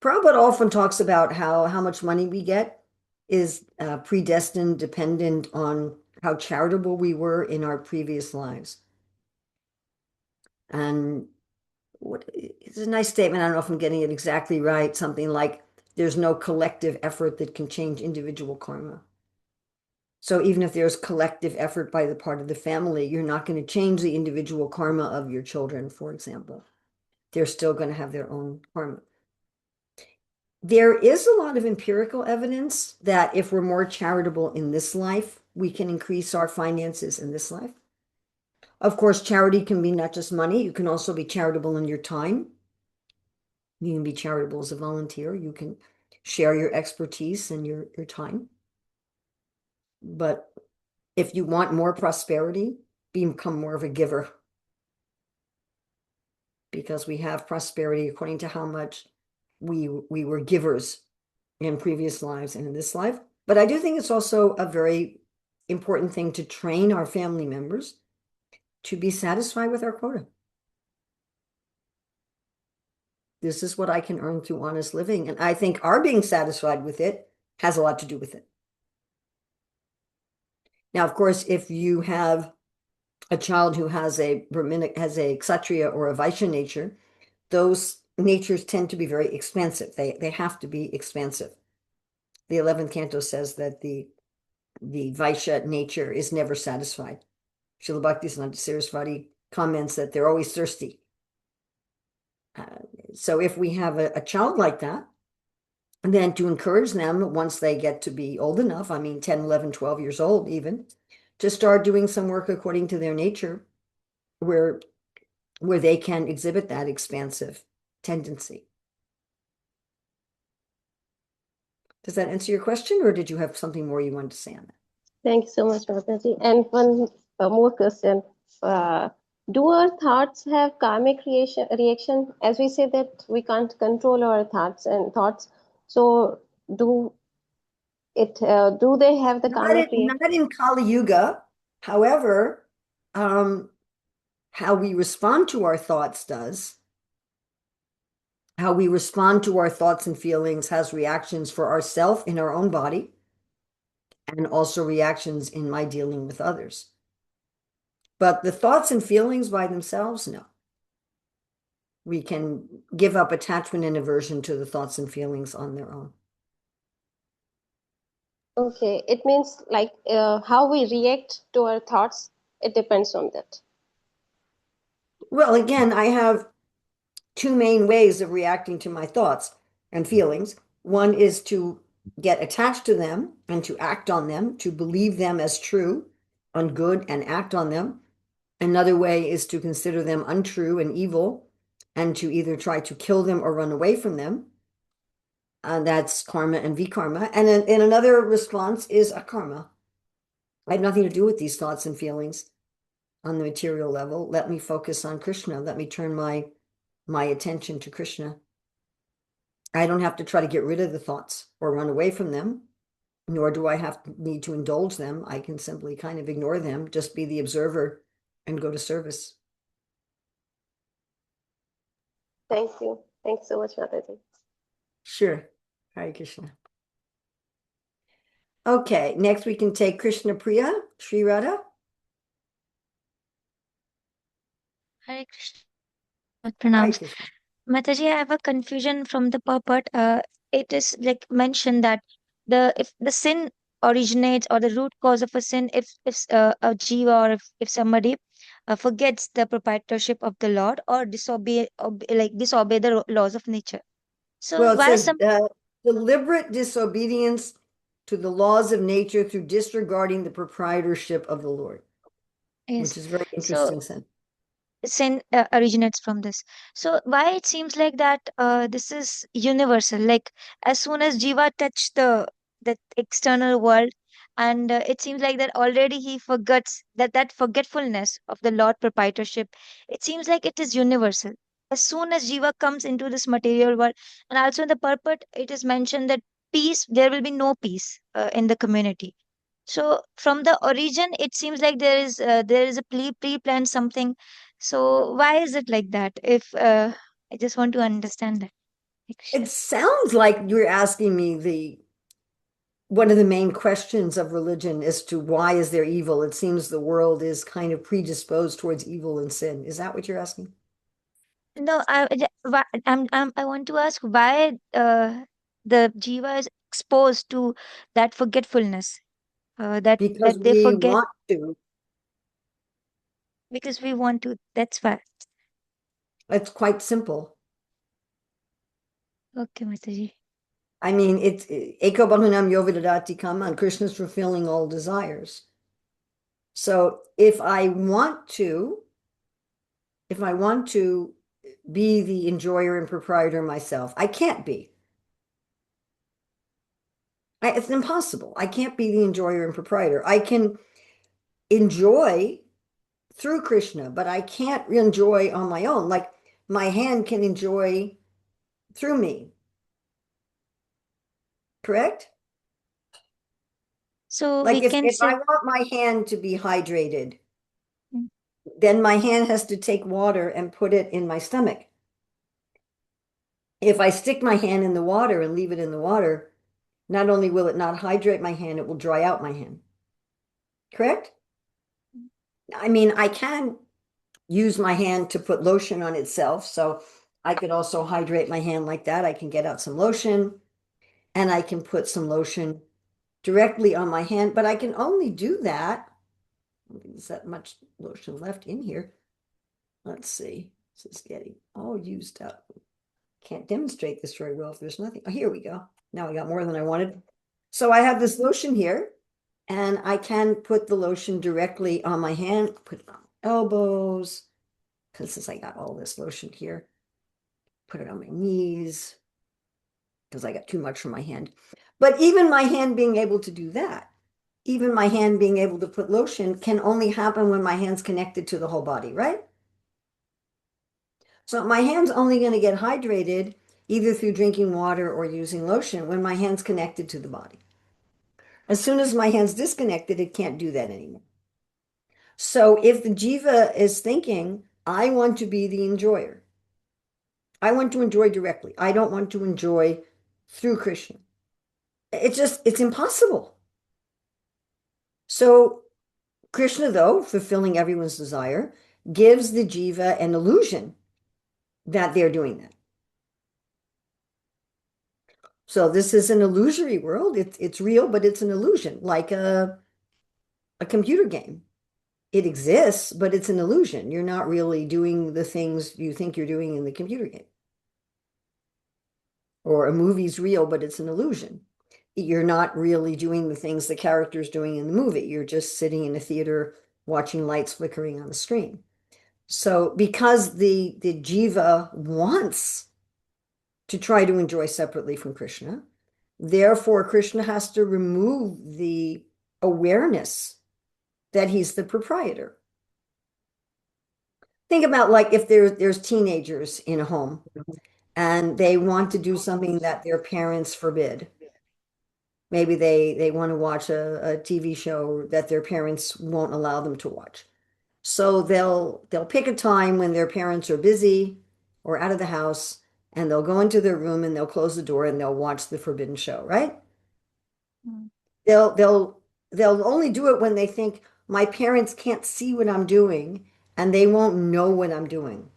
Prabhupada often talks about how much money we get is predestined, dependent on how charitable we were in our previous lives. And it's a nice statement. I don't know if I'm getting it exactly right. Something like, there's no collective effort that can change individual karma. So even if there's collective effort by the part of the family, you're not going to change the individual karma of your children, for example. They're still going to have their own karma. There is a lot of empirical evidence that if we're more charitable in this life, we can increase our finances in this life. Of course, charity can be not just money. You can also be charitable in your time. You can be charitable as a volunteer. You can share your expertise and your time. But if you want more prosperity, become more of a giver. Because we have prosperity according to how much we were givers in previous lives and in this life. But I do think it's also a very important thing to train our family members to be satisfied with our quota. This is what I can earn through honest living. And I think our being satisfied with it has a lot to do with it. Now, of course, if you have a child who has a Kshatriya or a Vaishya nature, those natures tend to be very expansive. They have to be expansive. The 11th canto says that the Vaishya nature is never satisfied. Srila Bhaktisiddhanta Saraswati comments that they're always thirsty. So if we have a child like that, then to encourage them once they get to be old enough, I mean 10, 11, 12 years old even, to start doing some work according to their nature where they can exhibit that expansive tendency. Does that answer your question, or did you have something more you wanted to say on that? Thank you so much, Mataji. And one more question. Do our thoughts have karmic reaction? As we say that we can't control our thoughts. So do they have the karmic reaction? Not in Kali Yuga. However, how we respond to our thoughts does. How we respond to our thoughts and feelings has reactions for ourselves in our own body, and also reactions in my dealing with others. But the thoughts and feelings by themselves, no. We can give up attachment and aversion to the thoughts and feelings on their own. Okay, it means like how we react to our thoughts, it depends on that. Well, again, I have two main ways of reacting to my thoughts and feelings. One is to get attached to them and to act on them, to believe them as true and good and act on them. Another way is to consider them untrue and evil and to either try to kill them or run away from them. That's karma and vikarma. And in another response is akarma. I have nothing to do with these thoughts and feelings on the material level. Let me focus on Krishna. Let me turn my attention to Krishna. I don't have to try to get rid of the thoughts or run away from them, nor do I need to indulge them. I can simply kind of ignore them, just be the observer and go to service. Thank you. Thanks so much, Mataji. Sure. Hare Krishna. Okay, next we can take Krishna Priya, Sri Radha. Hare Krishna. Hare Pranams. Krishna. Mataji, I have a confusion from the purport. It is like mentioned that if the sin originates, or the root cause of a sin, if a jiva, or if somebody forgets the proprietorship of the Lord, or disobey the laws of nature. So Well, it why says some deliberate disobedience to the laws of nature through disregarding the proprietorship of the Lord, yes. which is very So interesting sentence. sin originates from this. So why it seems like that this is universal, like as soon as jiva touch the external world, and it seems like that already he forgets that forgetfulness of the Lord proprietorship. It seems like it is universal as soon as jiva comes into this material world. And also in the purport it is mentioned that peace, there will be no peace in the community. So from the origin, it seems like there is a pre-planned something. So why is it like that? If I just want to understand that. Hare Krishna. It sounds like you're asking me one of the main questions of religion as to why is there evil? It seems the world is kind of predisposed towards evil and sin. Is that what you're asking? No, I want to ask why the jiva is exposed to that forgetfulness, Because that they we forget want to. because we want to. That's why. It's quite simple. Okay, Mataji. I mean, it's Eko Bahunam Yovidadati Kaman. Krishna's fulfilling all desires. So if I want to be the enjoyer and proprietor myself, I can't be. It's impossible. I can't be the enjoyer and proprietor. I can enjoy through Krishna, but I can't enjoy on my own. Like my hand can enjoy through me. Correct? So Like we can if I say, want my hand to be hydrated, mm, then my hand has to take water and put it in my stomach. If I stick my hand in the water and leave it in the water, not only will it not hydrate my hand, it will dry out my hand. Correct? I mean, I can use my hand to put lotion on itself. So I could also hydrate my hand like that. I can get out some lotion and I can put some lotion directly on my hand, but I can only do that. I don't think there's that much lotion left in here. Let's see. This is getting all used up. Can't demonstrate this very well if there's nothing. Oh, here we go. Now I got more than I wanted. So I have this lotion here, and I can put the lotion directly on my hand, put it on my elbows, because since I got all this lotion here, put it on my knees, because I got too much from my hand. But even my hand being able to do that, even my hand being able to put lotion can only happen when my hand's connected to the whole body, right? So my hand's only going to get hydrated either through drinking water or using lotion when my hand's connected to the body. As soon as my hand's disconnected, it can't do that anymore. So if the jiva is thinking, I want to be the enjoyer, I want to enjoy directly, I don't want to enjoy through Krishna. It's impossible. So Krishna, though, fulfilling everyone's desire, gives the jiva an illusion that they're doing that. So this is an illusory world. It's real, but it's an illusion, like a computer game. It exists, but it's an illusion. You're not really doing the things you think you're doing in the computer game. Or a movie's real, but it's an illusion. You're not really doing the things the character's doing in the movie. You're just sitting in a theater watching lights flickering on the screen. So because the jiva wants to try to enjoy separately from Krishna, therefore Krishna has to remove the awareness that he's the proprietor. Think about like if there's teenagers in a home and they want to do something that their parents forbid. Maybe they want to watch a TV show that their parents won't allow them to watch. So they'll pick a time when their parents are busy or out of the house, and they'll go into their room and they'll close the door and they'll watch the forbidden show, right? mm, They'll they'll they'll only do it when they think my parents can't see what I'm doing and they won't know what I'm doing.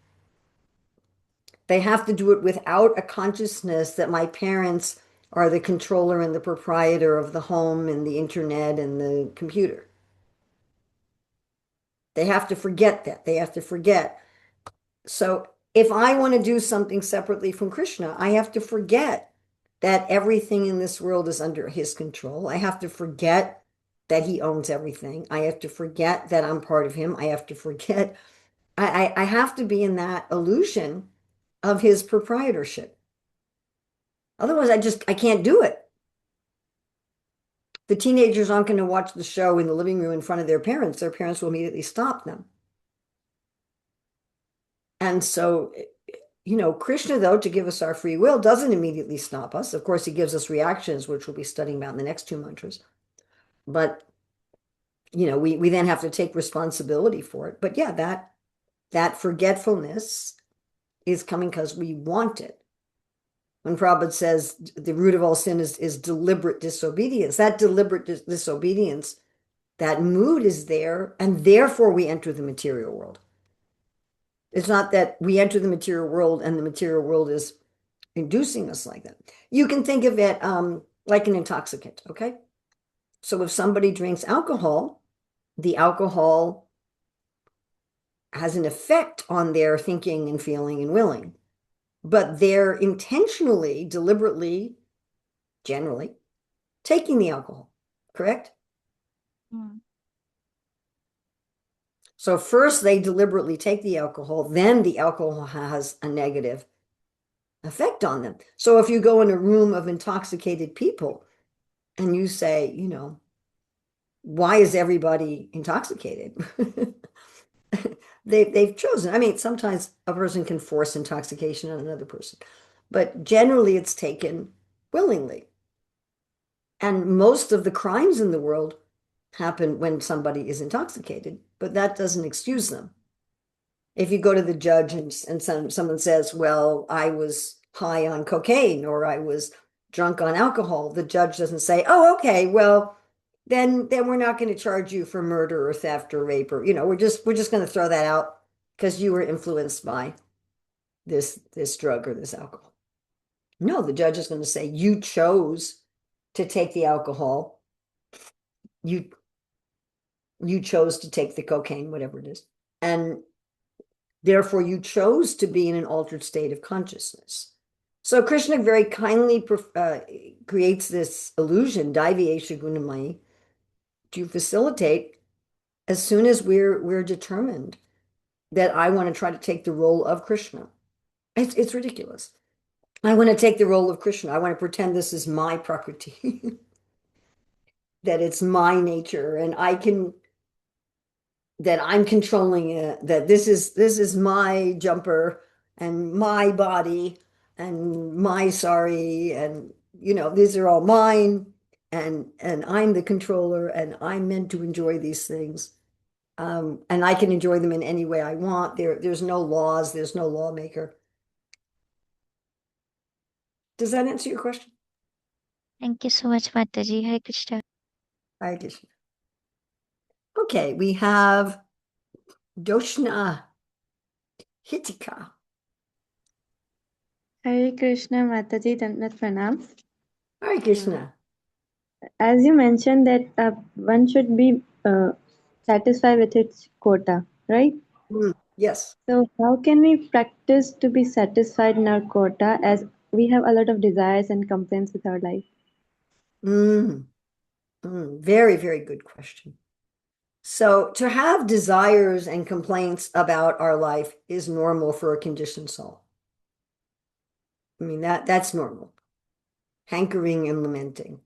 They have to do it without a consciousness that my parents are the controller and the proprietor of the home and the internet and the computer. They have to forget that. They have to forget. So if I want to do something separately from Krishna, I have to forget that everything in this world is under his control. I have to forget that he owns everything. I have to forget that I'm part of him. I have to forget. I have to be in that illusion of his proprietorship. Otherwise, I can't do it. The teenagers aren't going to watch the show in the living room in front of their parents. Their parents will immediately stop them. And so, Krishna, though, to give us our free will, doesn't immediately stop us. Of course, he gives us reactions, which we'll be studying about in the next two mantras. But, we then have to take responsibility for it. But yeah, that forgetfulness is coming because we want it. when Prabhupada says the root of all sin is deliberate disobedience. That deliberate disobedience, that mood is there, and therefore we enter the material world. It's not that we enter the material world and the material world is inducing us like that. You can think of it like an intoxicant, okay? So if somebody drinks alcohol, the alcohol has an effect on their thinking and feeling and willing, but they're intentionally, deliberately, generally taking the alcohol, correct? Mm. So first they deliberately take the alcohol, then the alcohol has a negative effect on them. So if you go in a room of intoxicated people and you say, why is everybody intoxicated? They've chosen. I mean, sometimes a person can force intoxication on another person, but generally it's taken willingly. And most of the crimes in the world happen when somebody is intoxicated, but that doesn't excuse them. If you go to the judge and someone says, well, I was high on cocaine or I was drunk on alcohol, the judge doesn't say, oh, okay, well, then we're not going to charge you for murder or theft or rape or, we're just going to throw that out because you were influenced by this drug or this alcohol. No, the judge is going to say you chose to take the alcohol. You chose to take the cocaine, whatever it is. And therefore you chose to be in an altered state of consciousness. So Krishna very kindly creates this illusion, Daiviyesha Gunamai, to facilitate as soon as we're determined that I want to try to take the role of Krishna. It's ridiculous. I want to take the role of Krishna. I want to pretend this is my prakriti, that it's my nature, and that I'm controlling it, that this is my jumper and my body and my sari, and these are all mine, and I'm the controller, and I'm meant to enjoy these things. And I can enjoy them in any way I want. There's no laws, there's no lawmaker. Does that answer your question? Thank you so much, Mataji. Hare Krishna. Hare Krishna. Okay, we have Doshna Hitika. Hare Krishna Mataji, Dandat Pranam. Hare Krishna. As you mentioned that one should be satisfied with its quota, right? Yes. So how can we practice to be satisfied in our quota as we have a lot of desires and complaints with our life? Very, very good question. So to have desires and complaints about our life is normal for a conditioned soul. I mean, that's normal. Hankering and lamenting.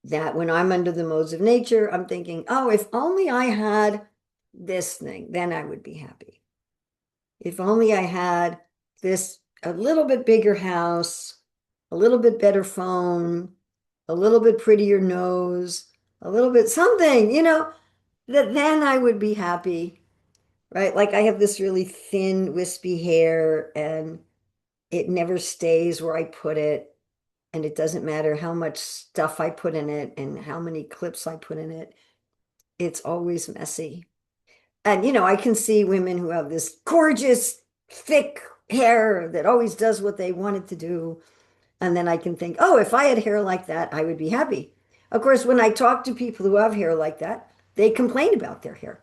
That when I'm under the modes of nature, I'm thinking, oh, if only I had this thing, then I would be happy. If only I had a little bit bigger house, a little bit better phone, a little bit prettier nose, a little bit something, that then I would be happy, right? Like I have this really thin, wispy hair and it never stays where I put it. And it doesn't matter how much stuff I put in it and how many clips I put in it. It's always messy. And, I can see women who have this gorgeous, thick hair that always does what they want it to do. And then I can think, oh, if I had hair like that, I would be happy. Of course, when I talk to people who have hair like that, they complain about their hair.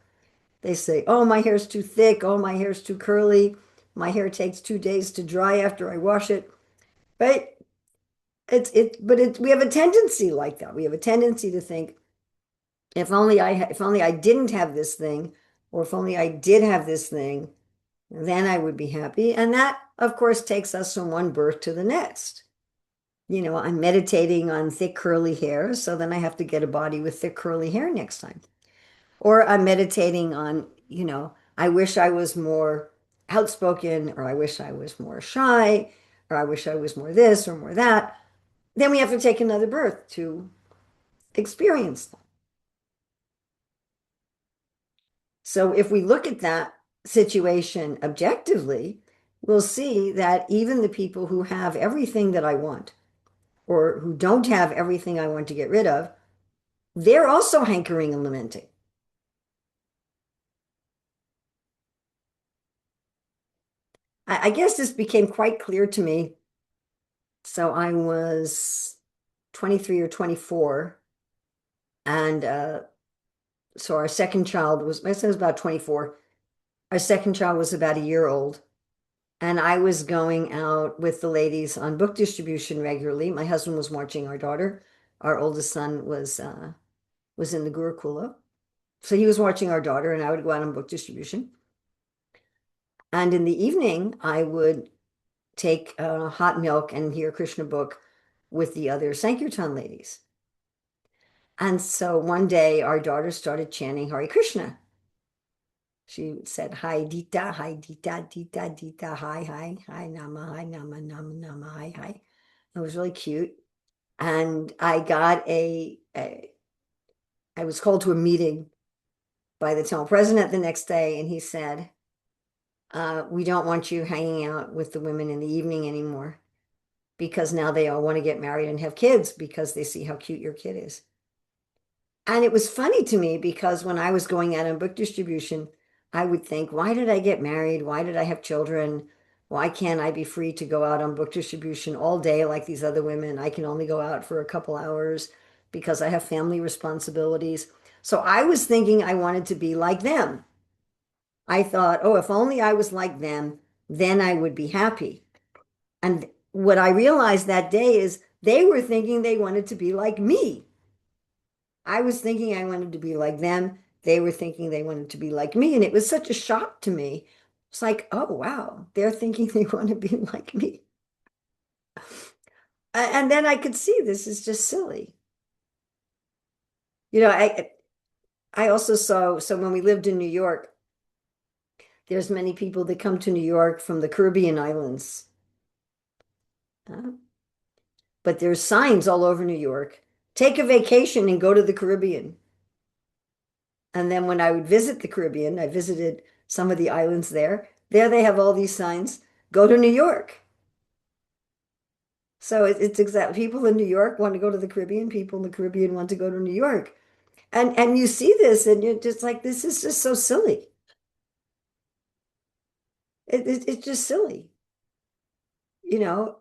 They say, oh, my hair's too thick. Oh, my hair's too curly. My hair takes 2 days to dry after I wash it. Right? We have a tendency like that. We have a tendency to think, if only I didn't have this thing, or if only I did have this thing, then I would be happy. And that, of course, takes us from one birth to the next. I'm meditating on thick curly hair, so then I have to get a body with thick curly hair next time. Or I'm meditating on, I wish I was more outspoken, or I wish I was more shy, or I wish I was more this or more that. Then we have to take another birth to experience that. So if we look at that situation objectively, will see that even the people who have everything that I want, or who don't have everything I want to get rid of, they're also hankering and lamenting. I guess this became quite clear to me. So I was 23 or 24. And so our second child was, my son was about 24. Our second child was about a year old. And I was going out with the ladies on book distribution regularly. My husband was watching our daughter. Our oldest son was in the Gurukula. So he was watching our daughter, and I would go out on book distribution. And in the evening, I would take hot milk and hear Krishna book with the other Sankirtan ladies. And so one day our daughter started chanting Hare Krishna. She said, Hi Dita, Hi Dita, Dita, Dita, Hi, Hi, Hi Nama, Hi Nama, Nama, Nama, Hi, Hi. It was really cute. And I got I was called to a meeting by the temple president the next day, and he said, we don't want you hanging out with the women in the evening anymore, because now they all want to get married and have kids because they see how cute your kid is. And it was funny to me because when I was going out on book distribution, I would think, why did I get married? Why did I have children? Why can't I be free to go out on book distribution all day like these other women? I can only go out for a couple hours because I have family responsibilities. So I was thinking I wanted to be like them. I thought, oh, if only I was like them, then I would be happy. And what I realized that day is they were thinking they wanted to be like me. I was thinking I wanted to be like them. They were thinking they wanted to be like me. And it was such a shock to me. It's like, oh, wow, they're thinking they want to be like me. And then I could see this is just silly. You know, I also saw, so when we lived in New York, there's many people that come to New York from the Caribbean islands. But there's signs all over New York. Take a vacation and go to the Caribbean. And then when I would visit the Caribbean, I visited some of the islands there. There they have all these signs. Go to New York. So it's exact. People in New York want to go to the Caribbean. People in the Caribbean want to go to New York. And you see this, and you're just like, this is just so silly. It's just silly. You know,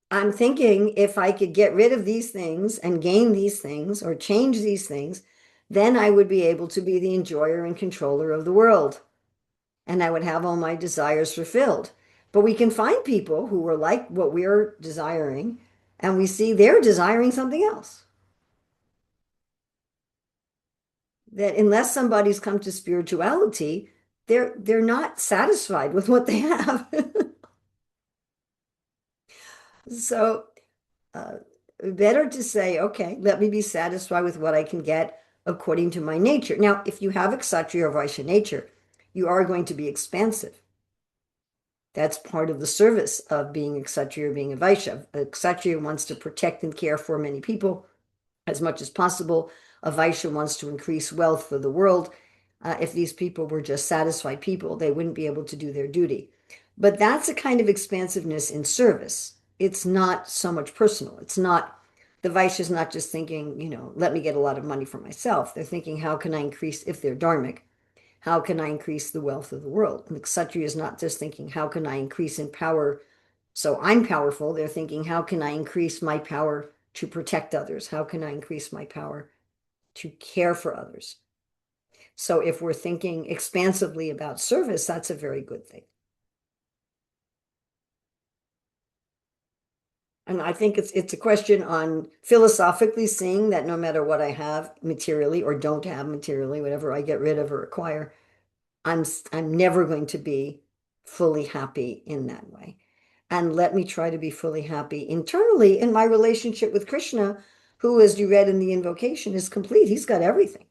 I'm thinking if I could get rid of these things and gain these things or change these things, then I would be able to be the enjoyer and controller of the world. And I would have all my desires fulfilled. But we can find people who are like what we're desiring, and we see they're desiring something else. That unless somebody's come to spirituality, they're not satisfied with what they have. So uh, better to say, okay, let me be satisfied with what I can get according to my nature. Now, if you have a Kshatriya or Vaishya nature, you are going to be expansive. That's part of the service of being a Kshatriya or being a Vaishya. A Kshatriya wants to protect and care for many people as much as possible. A Vaishya wants to increase wealth for the world. If these people were just satisfied people, they wouldn't be able to do their duty. But that's a kind of expansiveness in service. It's not so much personal. It's not, the Vaishya is not just thinking, you know, let me get a lot of money for myself. They're thinking, how can I increase, if they're dharmic, how can I increase the wealth of the world? And the Kshatriya is not just thinking, how can I increase in power so I'm powerful? They're thinking, how can I increase my power to protect others? How can I increase my power to care for others? So if we're thinking expansively about service, that's a very good thing. And I think it's a question on philosophically seeing that no matter what I have materially or don't have materially, whatever I get rid of or acquire, I'm never going to be fully happy in that way. And let me try to be fully happy internally in my relationship with Krishna, who, as you read in the invocation, is complete. He's got everything.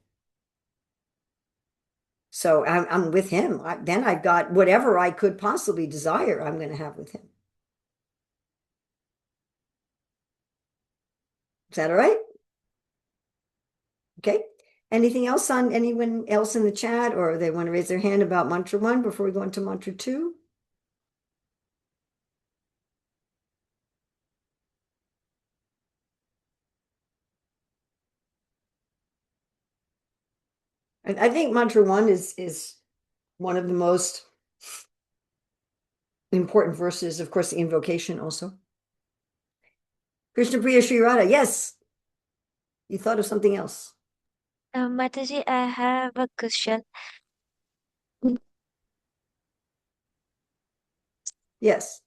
So I'm with him. Then I've got whatever I could possibly desire, I'm going to have with him. Is that all right? Okay. Anything else on anyone else in the chat, or they want to raise their hand about mantra 1 before we go into mantra 2? I think mantra 1 is one of the most important verses, of course, the invocation also. Krishna Priya Sri Radha, yes, you thought of something else. Mataji, I have a question. Yes.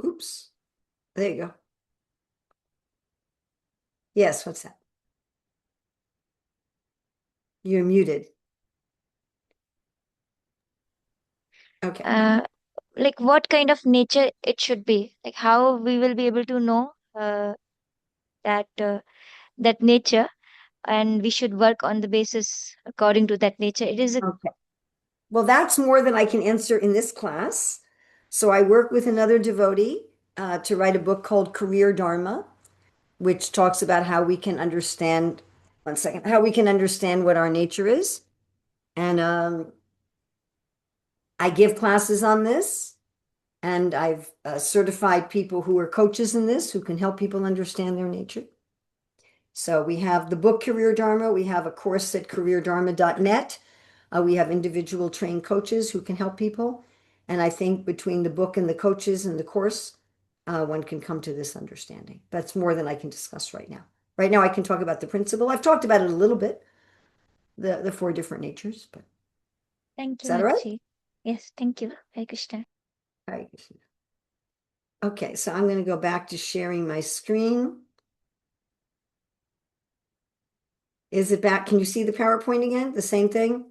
Oops. There you go. Yes, what's that? You're muted. Okay. Like what kind of nature it should be? Like how we will be able to know that that nature, and we should work on the basis according to that nature. It is a Okay. Well, that's more than I can answer in this class. So I work with another devotee to write a book called Career Dharma, which talks about how we can understand, one second, how we can understand what our nature is. And I give classes on this, and I've certified people who are coaches in this who can help people understand their nature. So we have the book Career Dharma. We have a course at careerdharma.net. We have individual trained coaches who can help people. And I think between the book and the coaches and the course, one can come to this understanding. That's more than I can discuss right now. Right now, I can talk about the principle. I've talked about it a little bit, the 4 different natures, but thank is you, that all right? Mataji. Yes, thank you. Hare Krishna. All right. Okay, so I'm going to go back to sharing my screen. Is it back? Can you see the PowerPoint again? The same thing?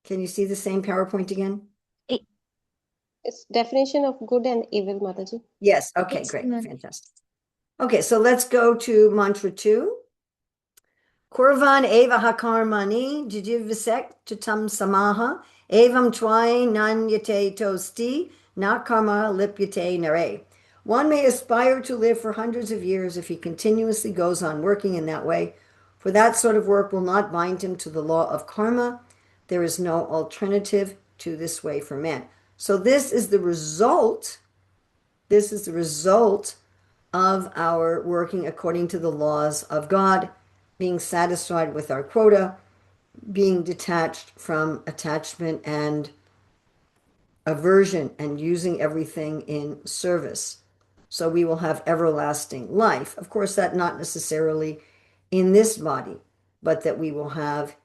Can you see the same PowerPoint again? I- It's definition of good and evil, Mataji. Yes. Okay, Yes, great. ma'am. Fantastic. Okay, so let's go to mantra 2. Kurvan eva hakarmani jijivisek chitam samaha evam twai nanyate tosti na karma lipyate nare. One may aspire to live for hundreds of years if he continuously goes on working in that way, for that sort of work will not bind him to the law of karma. There is no alternative to this way for man. So this is the result. This is the result of our working according to the laws of God, being satisfied with our quota, being detached from attachment and aversion, and using everything in service. So we will have everlasting life. Of course, that not necessarily in this body, but that we will have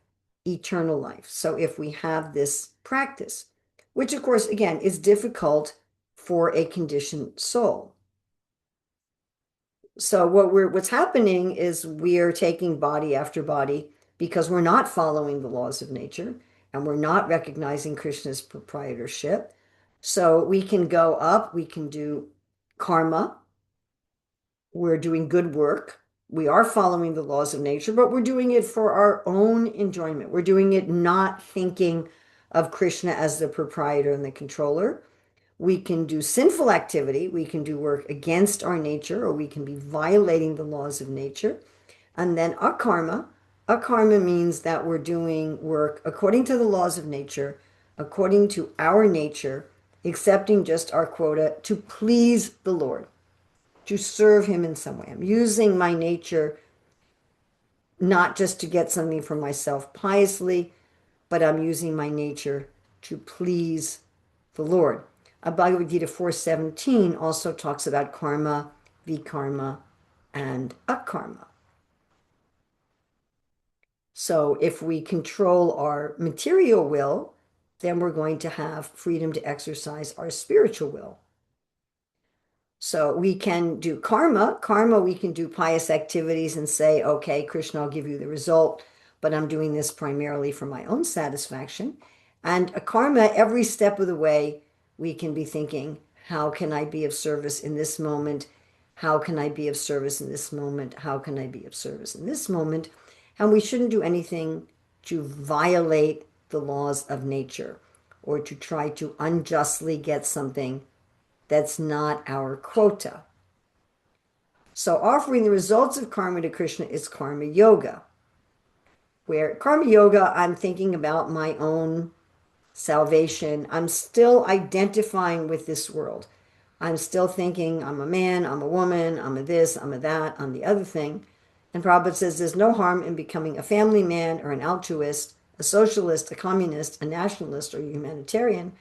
eternal life. So if we have this practice, which of course, again, is difficult for a conditioned soul. So what's happening is we are taking body after body because we're not following the laws of nature and we're not recognizing Krishna's proprietorship. So we can go up, we can do karma, we're doing good work. We are following the laws of nature, but we're doing it for our own enjoyment. We're doing it not thinking of Krishna as the proprietor and the controller. We can do sinful activity, we can do work against our nature, or we can be violating the laws of nature. And then akarma means that we're doing work according to the laws of nature, according to our nature, accepting just our quota to please the Lord, to serve him in some way. I'm using my nature not just to get something for myself piously, but I'm using my nature to please the Lord. Bhagavad Gita 4:17 also talks about karma, vikarma, and akarma. So if we control our material will, then we're going to have freedom to exercise our spiritual will. So we can do karma. Karma, we can do pious activities and say, okay, Krishna, I'll give you the result, but I'm doing this primarily for my own satisfaction. And a karma, every step of the way, we can be thinking, how can I be of service in this moment? How can I be of service in this moment? How can I be of service in this moment? And we shouldn't do anything to violate the laws of nature or to try to unjustly get something that's not our quota. So offering the results of karma to Krishna is karma yoga. Where karma yoga, I'm thinking about my own salvation. I'm still identifying with this world. I'm still thinking I'm a man, I'm a woman, I'm a this, I'm a that, I'm the other thing. And Prabhupada says there's no harm in becoming a family man or an altruist, a socialist, a communist, a nationalist, or a humanitarian,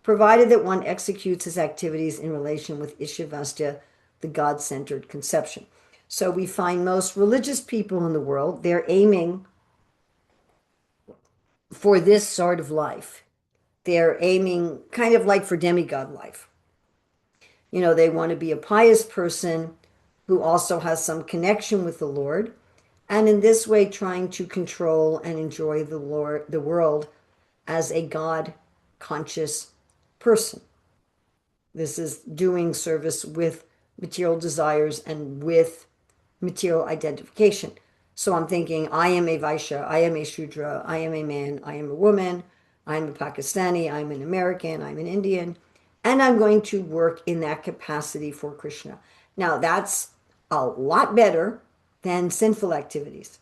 provided that one executes his activities in relation with Ishavastya, the God-centered conception. So we find most religious people in the world, they're aiming for this sort of life. They're aiming kind of like for demigod life. You know, they want to be a pious person who also has some connection with the Lord, and in this way trying to control and enjoy the world as a God conscious person. This is doing service with material desires and with material identification. So I'm thinking, I am a Vaishya, I am a Shudra, I am a man, I am a woman, I'm a Pakistani, I'm an American, I'm an Indian, and I'm going to work in that capacity for Krishna. Now, that's a lot better than sinful activities.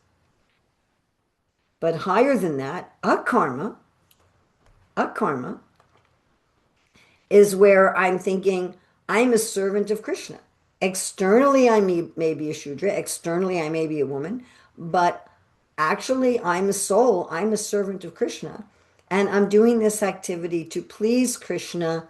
But higher than that, akarma is where I'm thinking I'm a servant of Krishna. Externally, I may be a Shudra, externally, I may be a woman, but actually, I'm a soul, I'm a servant of Krishna, and I'm doing this activity to please Krishna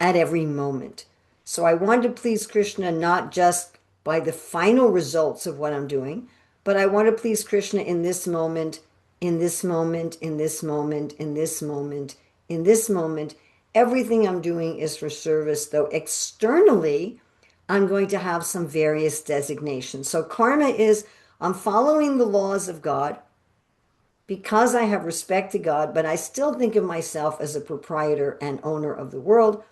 at every moment. So I want to please Krishna not just by the final results of what I'm doing, but I want to please Krishna in this moment, in this moment, in this moment, in this moment, in this moment. Everything I'm doing is for service, though externally, I'm going to have some various designations. So karma is I'm following the laws of God because I have respect to God, but I still think of myself as a proprietor and owner of the world.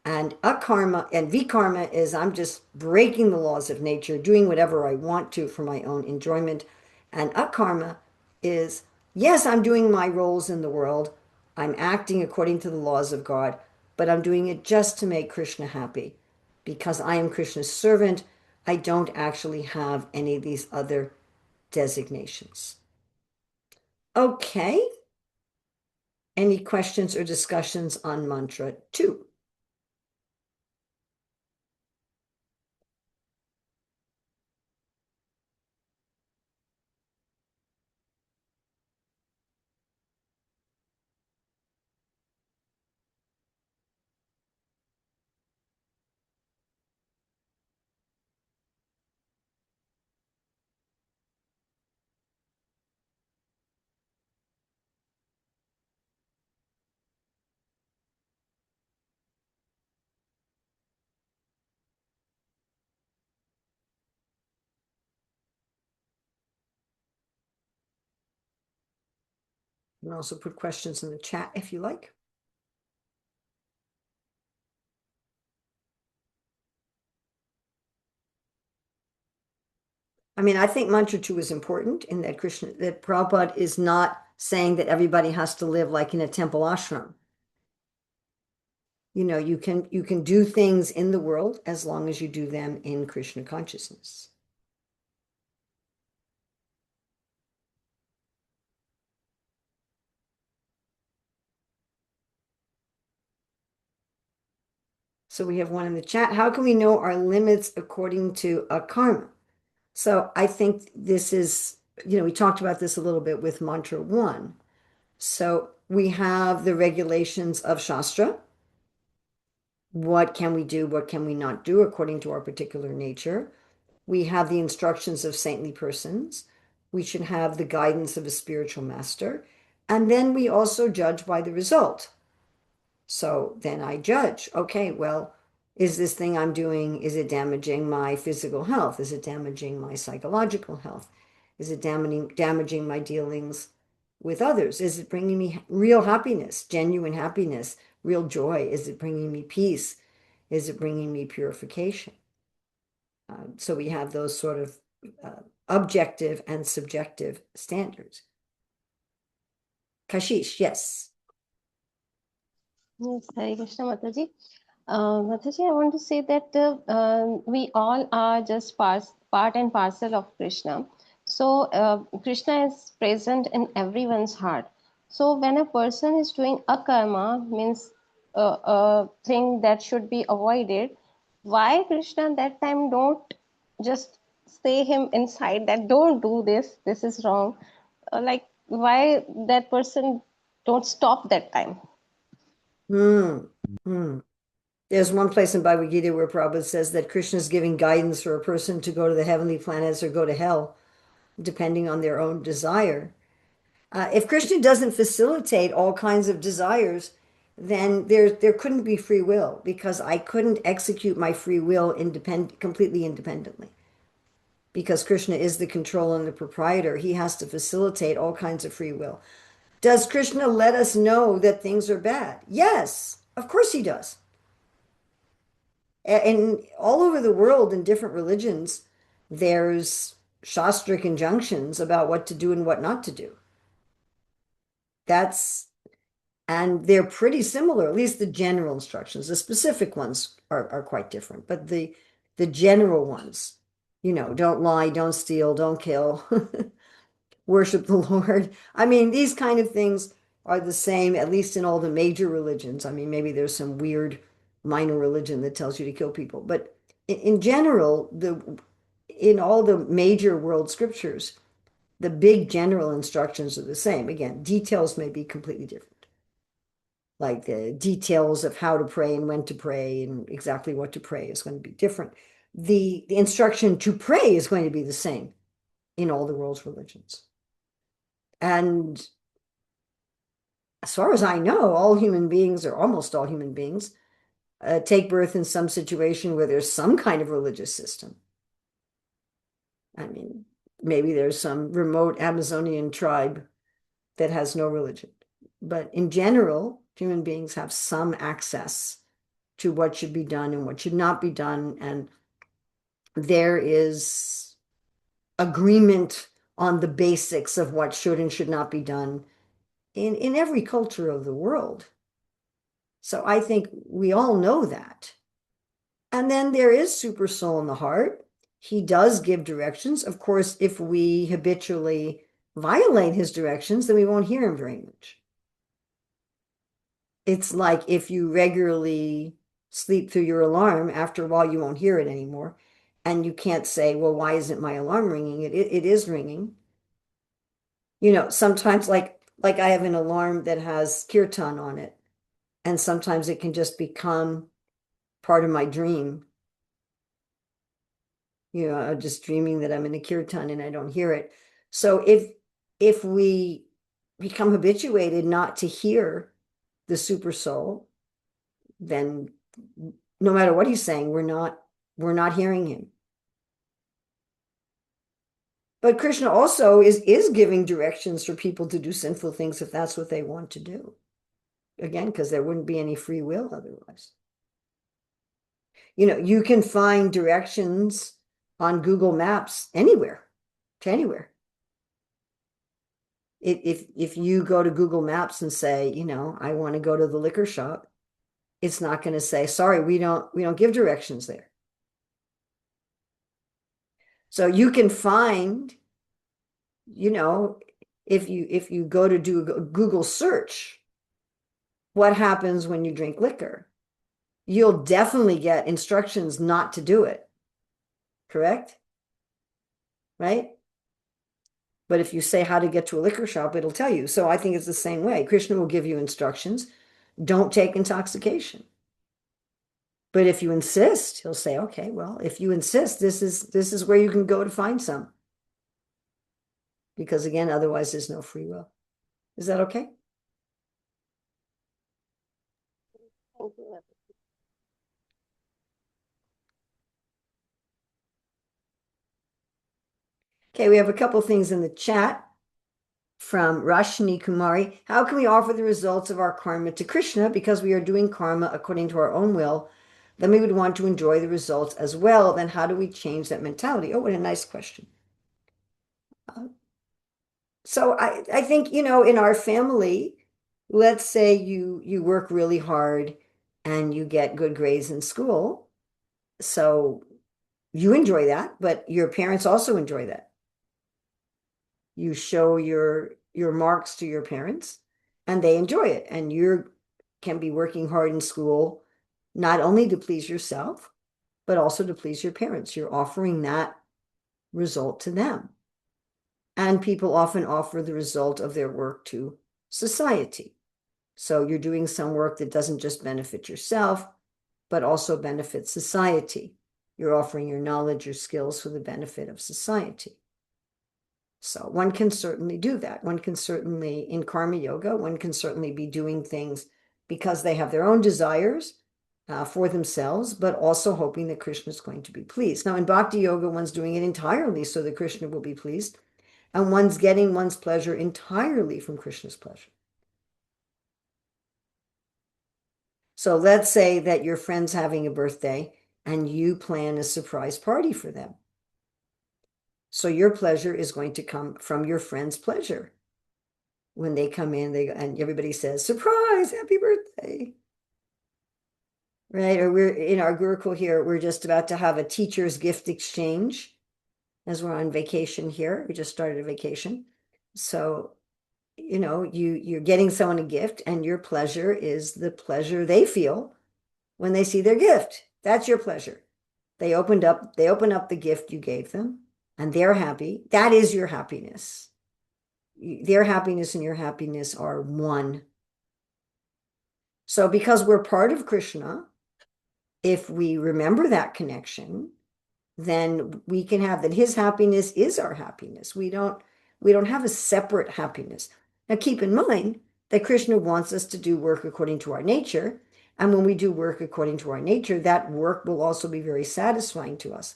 And akarma and vikarma is I'm just breaking the laws of nature, doing whatever I want to for my own enjoyment. And akarma is, yes, I'm doing my roles in the world. I'm acting according to the laws of God, but I'm doing it just to make Krishna happy. Because I am Krishna's servant, I don't actually have any of these other designations. Okay. Any questions or discussions on mantra 2? You can also put questions in the chat if you like. I mean, I think mantra 2 is important in that that Prabhupada is not saying that everybody has to live like in a temple ashram. You know, you can do things in the world as long as you do them in Krishna consciousness. So we have one in the chat. How can we know our limits according to a karma? So I think this is, you know, we talked about this a little bit with mantra 1. So we have the regulations of Shastra. What can we do? What can we not do according to our particular nature? We have the instructions of saintly persons. We should have the guidance of a spiritual master. And then we also judge by the result. So then I judge, okay, well, is this thing I'm doing, is it damaging my physical health? Is it damaging my psychological health? Is it damaging my dealings with others? Is it bringing me real happiness, genuine happiness, real joy? Is it bringing me peace? Is it bringing me purification? So we have those sort of objective and subjective standards. Kashish, yes. Yes, Hare Krishna Mataji. Mataji, I want to say that we all are just part and parcel of Krishna. So Krishna is present in everyone's heart. So when a person is doing a karma, means thing that should be avoided, why Krishna that time don't just say him inside that don't do this, this is wrong? Like why that person don't stop that time? Hmm. Hmm. There's one place in Bhagavad Gita where Prabhupada says that Krishna is giving guidance for a person to go to the heavenly planets or go to hell, depending on their own desire. If Krishna doesn't facilitate all kinds of desires, then there couldn't be free will, because I couldn't execute my free will completely independently. Because Krishna is the controller and the proprietor, he has to facilitate all kinds of free will. Does Krishna let us know that things are bad? Yes, of course he does. And all over the world in different religions, there's shastric injunctions about what to do and what not to do. And they're pretty similar, at least the general instructions. The specific ones are quite different, but the general ones, don't lie, don't steal, don't kill, worship the Lord. I mean, these kind of things are the same, at least in all the major religions. I mean, maybe there's some weird minor religion that tells you to kill people, but in general, in all the major world scriptures, the big general instructions are the same. Again, details may be completely different. Like the details of how to pray and when to pray and exactly what to pray is going to be different. The instruction to pray is going to be the same in all the world's religions. And as far as I know, all human beings, or almost all human beings, take birth in some situation where there's some kind of religious system. I mean, maybe there's some remote Amazonian tribe that has no religion. But in general, human beings have some access to what should be done and what should not be done. And there is agreement on the basics of what should and should not be done in every culture of the world. So I think we all know that. And then there is super soul in the heart. He does give directions. Of course, if we habitually violate his directions, then we won't hear him very much. It's like if you regularly sleep through your alarm, after a while you won't hear it anymore. And you can't say, well, why isn't my alarm ringing? It is ringing. Sometimes like I have an alarm that has kirtan on it, and sometimes it can just become part of my dream. I'm just dreaming that I'm in a kirtan and I don't hear it. So if we become habituated not to hear the super soul, then no matter what he's saying, we're not hearing him. But Krishna also is giving directions for people to do sinful things if that's what they want to do. Again, because there wouldn't be any free will otherwise. You can find directions on Google Maps anywhere to anywhere. If you go to Google Maps and say, I want to go to the liquor shop, it's not going to say, sorry, we don't give directions there. So you can find, if you go to do a Google search, what happens when you drink liquor, you'll definitely get instructions not to do it. Correct? Right? But if you say how to get to a liquor shop, it'll tell you. So I think it's the same way. Krishna will give you instructions. Don't take intoxication. But if you insist, he'll say, okay, well, if you insist, this is where you can go to find some. Because again, otherwise there's no free will. Is that okay? Thank you. Okay, we have a couple things in the chat from Rashni Kumari. How can we offer the results of our karma to Krishna? Because we are doing karma according to our own will, then we would want to enjoy the results as well. Then how do we change that mentality? Oh, what a nice question. So I think, in our family, let's say you work really hard and you get good grades in school. So you enjoy that, but your parents also enjoy that. You show your marks to your parents and they enjoy it, and you're can be working hard in school, not only to please yourself, but also to please your parents. You're offering that result to them. And people often offer the result of their work to society. So you're doing some work that doesn't just benefit yourself, but also benefits society. You're offering your knowledge, your skills for the benefit of society. So one can certainly do that. One can certainly, in karma yoga, one can certainly be doing things because they have their own desires for themselves, but also hoping that Krishna is going to be pleased. Now, in bhakti yoga, one's doing it entirely so that Krishna will be pleased, and one's getting one's pleasure entirely from Krishna's pleasure. So let's say that your friend's having a birthday and you plan a surprise party for them. So your pleasure is going to come from your friend's pleasure. When they come in, and everybody says, surprise, happy birthday. Right? Or we're in our Gurukul here, we're just about to have a teacher's gift exchange as we're on vacation here. We just started a vacation. So, you're getting someone a gift, and your pleasure is the pleasure they feel when they see their gift. That's your pleasure. They open up the gift you gave them, and they're happy. That is your happiness. Their happiness and your happiness are one. So because we're part of Krishna, if we remember that connection, then we can have that his happiness is our happiness. We don't have a separate happiness. Now keep in mind that Krishna wants us to do work according to our nature. And when we do work according to our nature, that work will also be very satisfying to us.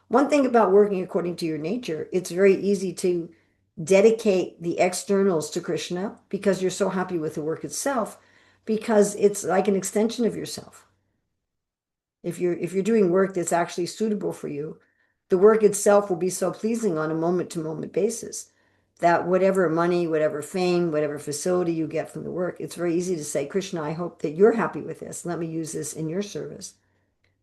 One thing about working according to your nature, it's very easy to dedicate the externals to Krishna because you're so happy with the work itself, because it's like an extension of yourself. If you're doing work that's actually suitable for you, the work itself will be so pleasing on a moment-to-moment basis that whatever money, whatever fame, whatever facility you get from the work, it's very easy to say, Krishna, I hope that you're happy with this. Let me use this in your service,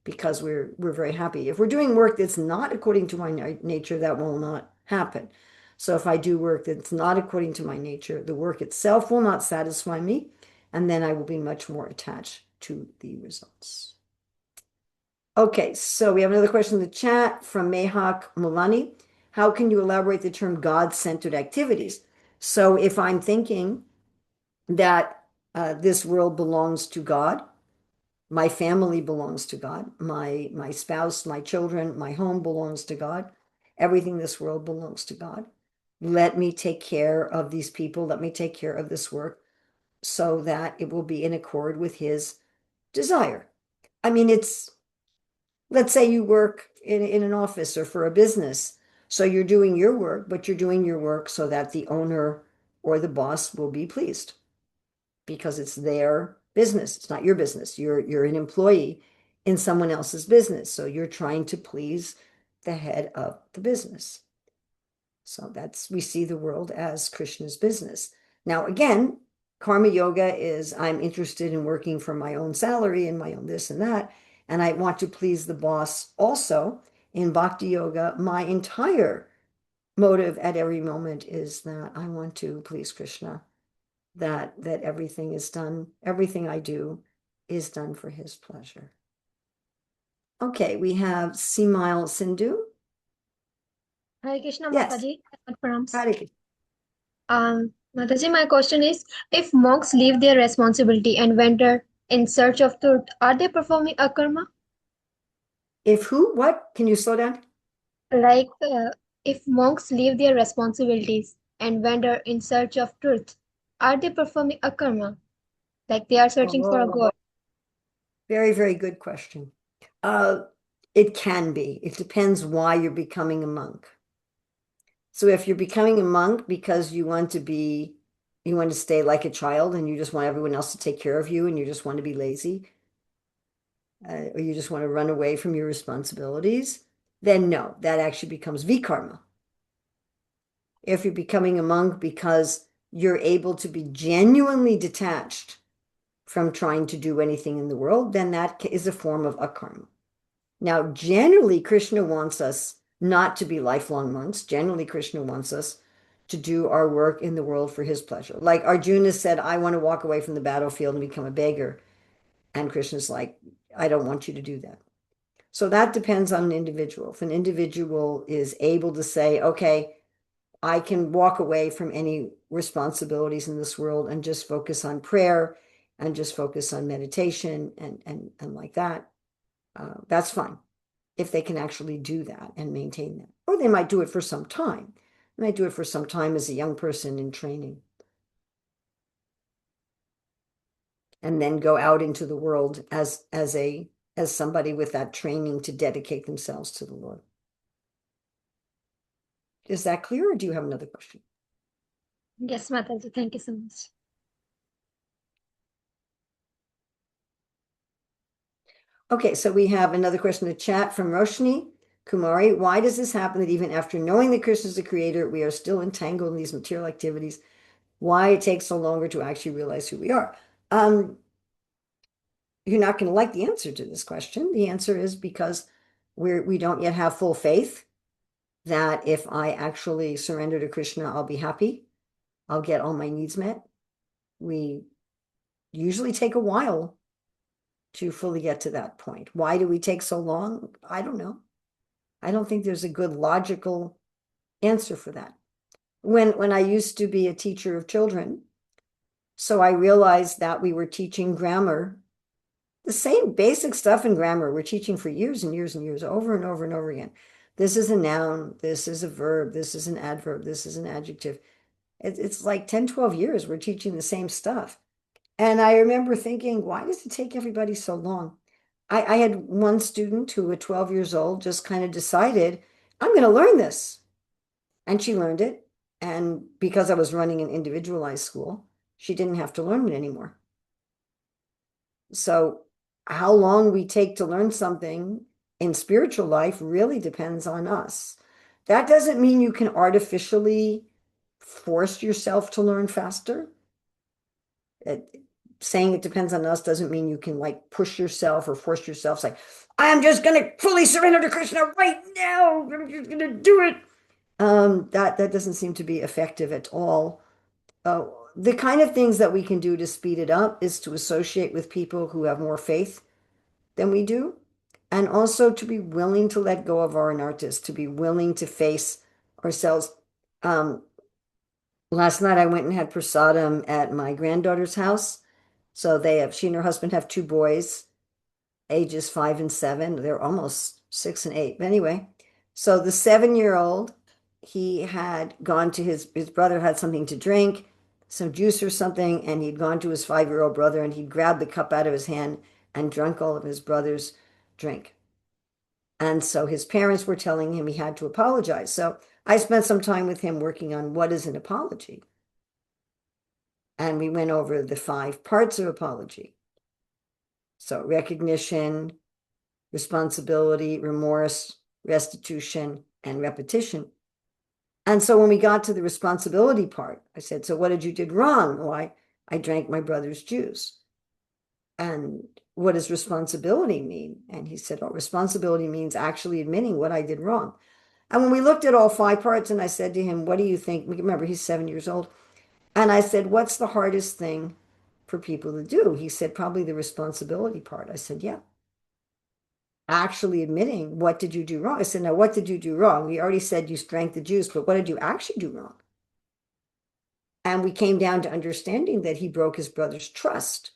because we're very happy. If we're doing work that's not according to my nature, that will not happen. So if I do work that's not according to my nature, the work itself will not satisfy me, and then I will be much more attached to the results. Okay, so we have another question in the chat from Mehak Mulani. How can you elaborate the term God-centered activities? So if I'm thinking that this world belongs to God, my family belongs to God, my spouse, my children, my home belongs to God, everything in this world belongs to God. Let me take care of these people, let me take care of this work so that it will be in accord with his desire. I mean, let's say you work in an office or for a business. So you're doing your work, but you're doing your work so that the owner or the boss will be pleased because it's their business. It's not your business. You're an employee in someone else's business. So you're trying to please the head of the business. So we see the world as Krishna's business. Now, again, karma yoga is I'm interested in working for my own salary and my own this and that. And I want to please the boss also. In bhakti yoga, my entire motive at every moment is that I want to please Krishna, that everything is done, everything I do is done for his pleasure. Okay, we have Simail Sindhu. Hare Krishna, Yes. Mataji. Pranams. Hare Krishna. Mataji, my question is, if monks leave their responsibility and wander in search of truth, are they performing a karma? If who? What? Can you slow down? Like, if monks leave their responsibilities and wander in search of truth, are they performing a karma? Like they are searching for a God? Very, very good question. It can be. It depends why you're becoming a monk. So if you're becoming a monk because you want to stay like a child and you just want everyone else to take care of you and you just want to be lazy, or you just want to run away from your responsibilities, then no, that actually becomes vikarma. If you're becoming a monk because you're able to be genuinely detached from trying to do anything in the world, then that is a form of akarma. Now, generally, Krishna wants us not to be lifelong monks. Generally, Krishna wants us to do our work in the world for his pleasure. Like Arjuna said, I want to walk away from the battlefield and become a beggar. And Krishna's like, I don't want you to do that. So that depends on an individual. If an individual is able to say, okay, I can walk away from any responsibilities in this world and just focus on prayer and just focus on meditation and like that, that's fine. If they can actually do that and maintain that. Or they might do it for some time. They might do it for some time as a young person in training. And then go out into the world as somebody with that training to dedicate themselves to the Lord. Is that clear, or do you have another question? Yes, Mataji. Thank you so much. Okay, so we have another question in the chat from Roshni Kumari. Why does this happen that even after knowing that Krishna is the creator, we are still entangled in these material activities? Why it takes so longer to actually realize who we are? You're not going to like the answer to this question. The answer is because we don't yet have full faith that if I actually surrender to Krishna, I'll be happy. I'll get all my needs met. We usually take a while to fully get to that point. Why do we take so long? I don't know. I don't think there's a good logical answer for that. When I used to be a teacher of children, so I realized that we were teaching grammar, the same basic stuff in grammar we're teaching for years and years and years, over and over and over again. This is a noun, this is a verb, this is an adverb, this is an adjective. It's like 10, 12 years we're teaching the same stuff. And I remember thinking, why does it take everybody so long? I had one student who at 12 years old just kind of decided, I'm going to learn this. And she learned it. And because I was running an individualized school, she didn't have to learn it anymore. So how long we take to learn something in spiritual life really depends on us. That doesn't mean you can artificially force yourself to learn faster. Saying it depends on us doesn't mean you can like push yourself or force yourself. It's like, I'm just going to fully surrender to Krishna right now. I'm just going to do it. That doesn't seem to be effective at all. The kind of things that we can do to speed it up is to associate with people who have more faith than we do, and also to be willing to let go of our anarthas, to be willing to face ourselves. Last night I went and had prasadam at my granddaughter's house. So she and her husband have two boys, ages 5 and 7. They're almost 6 and 8. But anyway, so the 7-year-old, he had gone to his brother had something to drink, some juice or something, and he'd gone to his 5-year-old brother and he'd grabbed the cup out of his hand and drunk all of his brother's drink. And so his parents were telling him he had to apologize. So I spent some time with him working on what is an apology. And we went over the 5 parts of apology. So recognition, responsibility, remorse, restitution, and repetition. And so when we got to the responsibility part, I said, so what did you did wrong? Why? I drank my brother's juice. And what does responsibility mean? And he said, oh, responsibility means actually admitting what I did wrong. And when we looked at all 5 parts, and I said to him, what do you think? Remember, he's 7 years old. And I said, what's the hardest thing for people to do? He said, probably the responsibility part. I said, yeah. Actually admitting, what did you do wrong? I said, now, what did you do wrong? We already said you drank the juice, but what did you actually do wrong? And we came down to understanding that he broke his brother's trust.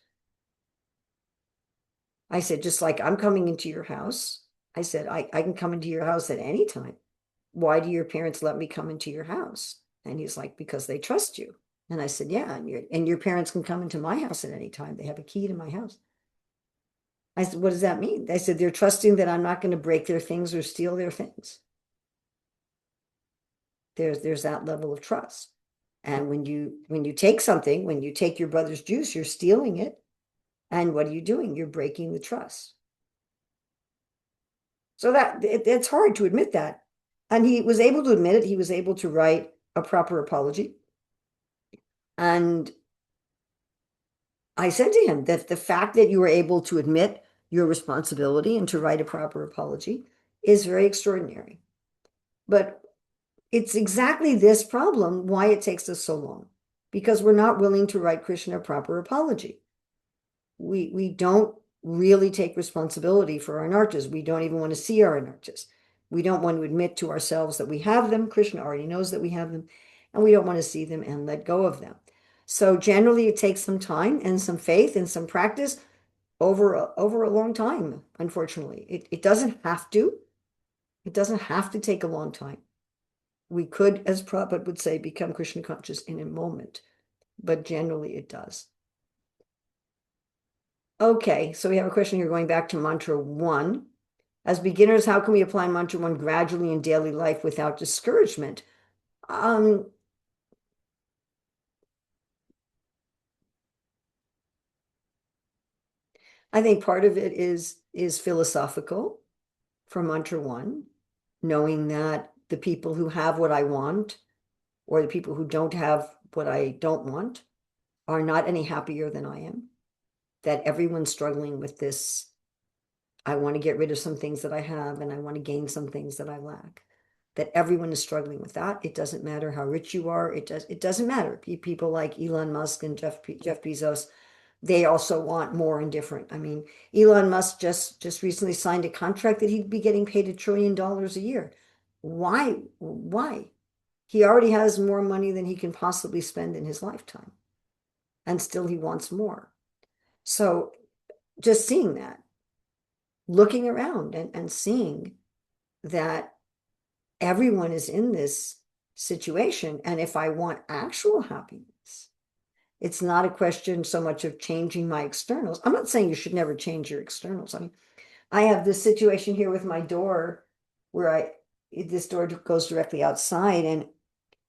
I said, just like I'm coming into your house, I said, I can come into your house at any time. Why do your parents let me come into your house? And he's like, because they trust you. And I said, yeah, and your parents can come into my house at any time. They have a key to my house. I said, what does that mean? I said, they're trusting that I'm not going to break their things or steal their things. There's that level of trust. And when you take something, when you take your brother's juice, you're stealing it. And what are you doing? You're breaking the trust. So it's hard to admit that. And he was able to admit it. He was able to write a proper apology. And I said to him that the fact that you were able to admit your responsibility and to write a proper apology is very extraordinary. But it's exactly this problem why it takes us so long, because we're not willing to write Krishna a proper apology. We don't really take responsibility for our anarthas. We don't even want to see our anarthas. We don't want to admit to ourselves that we have them. Krishna already knows that we have them, and we don't want to see them and let go of them. So generally, it takes some time and some faith and some practice over a long time. Unfortunately, it doesn't have to. It doesn't have to take a long time. We could, as Prabhupada would say, become Krishna conscious in a moment, but generally it does. Okay, so we have a question here going back to mantra 1. As beginners, how can we apply mantra 1 gradually in daily life without discouragement? I think part of it is philosophical for mantra 1, knowing that the people who have what I want or the people who don't have what I don't want are not any happier than I am, that everyone's struggling with this. I want to get rid of some things that I have and I want to gain some things that I lack. That everyone is struggling with that. It doesn't matter how rich you are. It doesn't matter. People like Elon Musk and Jeff Bezos, they also want more and different. I mean, Elon Musk just recently signed a contract that he'd be getting paid $1 trillion a year. Why? Why? He already has more money than he can possibly spend in his lifetime, and still he wants more. So just seeing that, looking around and seeing that everyone is in this situation. And if I want actual happiness, it's not a question so much of changing my externals. I'm not saying you should never change your externals. I mean, I have this situation here with my door where this door goes directly outside and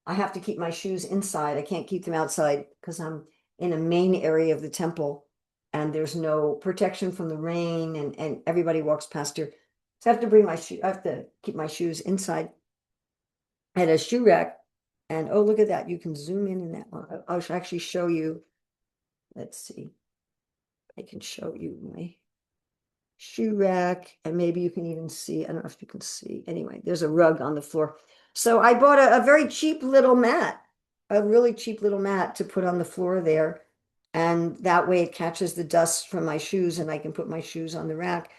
I have to keep my shoes inside. I can't keep them outside because I'm in a main area of the temple and there's no protection from the rain and everybody walks past here. So I have to I have to keep my shoes inside. I had a shoe rack and oh, look at that. You can zoom in that one. I'll actually show you. Let's see. I can show you my shoe rack and maybe you can even see. I don't know if you can see. Anyway, there's a rug on the floor. So I bought a very cheap little mat, a really cheap little mat to put on the floor there. And that way it catches the dust from my shoes and I can put my shoes on the rack.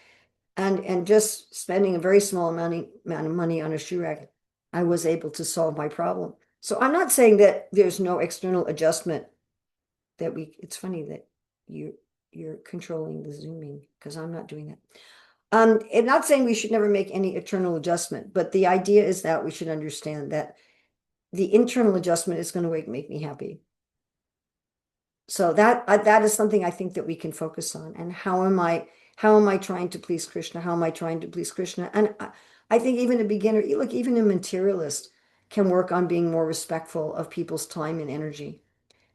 And just spending a very small amount of money on a shoe rack, I was able to solve my problem. So I'm not saying that there's no external adjustment that it's funny that you're controlling the zooming because I'm not doing that. I'm not saying we should never make any internal adjustment, but the idea is that we should understand that the internal adjustment is going to make me happy. So that is something I think that we can focus on. And how am I trying to please Krishna? How am I trying to please Krishna? And I think even a beginner, look, even a materialist can work on being more respectful of people's time and energy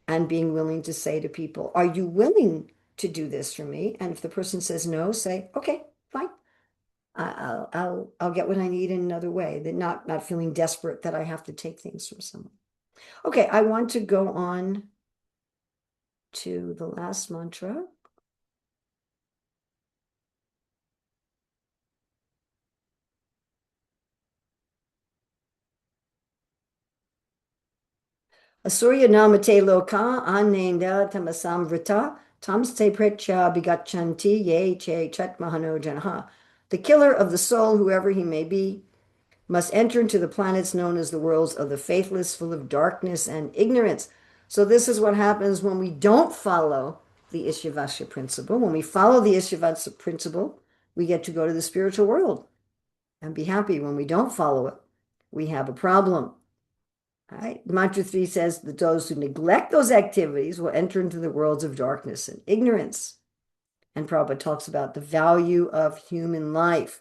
and being willing to say to people, are you willing to do this for me? And if the person says no, say, okay, fine. I'll get what I need in another way. That not feeling desperate that I have to take things from someone. Okay, I want to go on to the last mantra. Asurya namate loka anenda tamasamvrita tamste pretya bigachanti ye che chatmahano janaha. The killer of the soul, whoever he may be, must enter into the planets known as the worlds of the faithless, full of darkness and ignorance. So this is what happens when we don't follow the Ishyavasya principle. When we follow the Ishyavasya principle, we get to go to the spiritual world and be happy. When we don't follow it, we have a problem. All right. Mantra 3 says that those who neglect those activities will enter into the worlds of darkness and ignorance. And Prabhupada talks about the value of human life.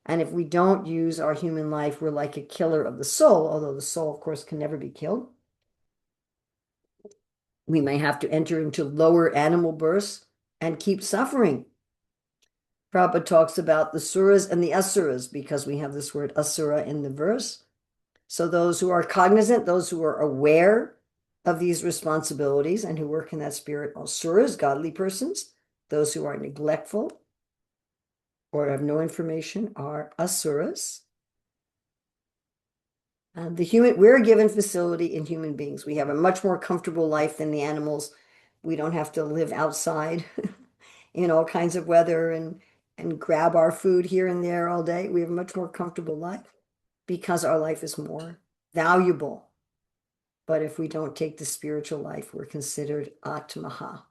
And if we don't use our human life, we're like a killer of the soul, although the soul, of course, can never be killed. We may have to enter into lower animal births and keep suffering. Prabhupada talks about the suras and the asuras because we have this word asura in the verse. So those who are cognizant, those who are aware of these responsibilities and who work in that spirit are asuras, godly persons. Those who are neglectful or have no information are asuras. We're a given facility in human beings. We have a much more comfortable life than the animals. We don't have to live outside in all kinds of weather and grab our food here and there all day. We have a much more comfortable life because our life is more valuable. But if we don't take the spiritual life, we're considered Atmaha.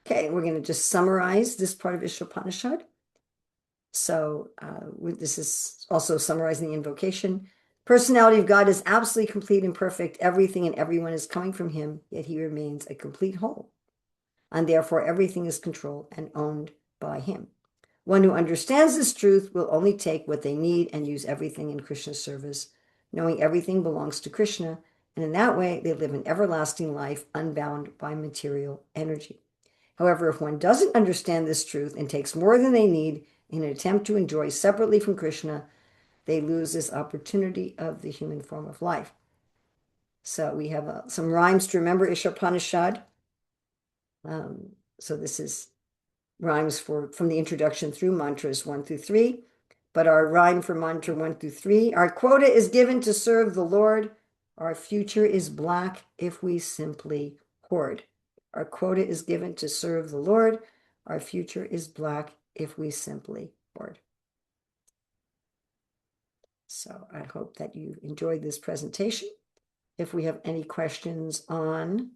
Okay, we're going to just summarize this part of Isopanisad. So this is also summarizing the invocation. Personality of God is absolutely complete and perfect. Everything and everyone is coming from him, yet he remains a complete whole. And therefore everything is controlled and owned by him. One who understands this truth will only take what they need and use everything in Krishna's service, knowing everything belongs to Krishna, and in that way they live an everlasting life unbound by material energy. However, if one doesn't understand this truth and takes more than they need in an attempt to enjoy separately from Krishna, they lose this opportunity of the human form of life. So we have some rhymes to remember Isopanisad. So this is rhymes from the introduction through mantras 1 through 3. But our rhyme for mantra 1 through 3, our quota is given to serve the Lord. Our future is black if we simply hoard. Our quota is given to serve the Lord. Our future is black if we simply hoard. So I hope that you enjoyed this presentation. If we have any questions on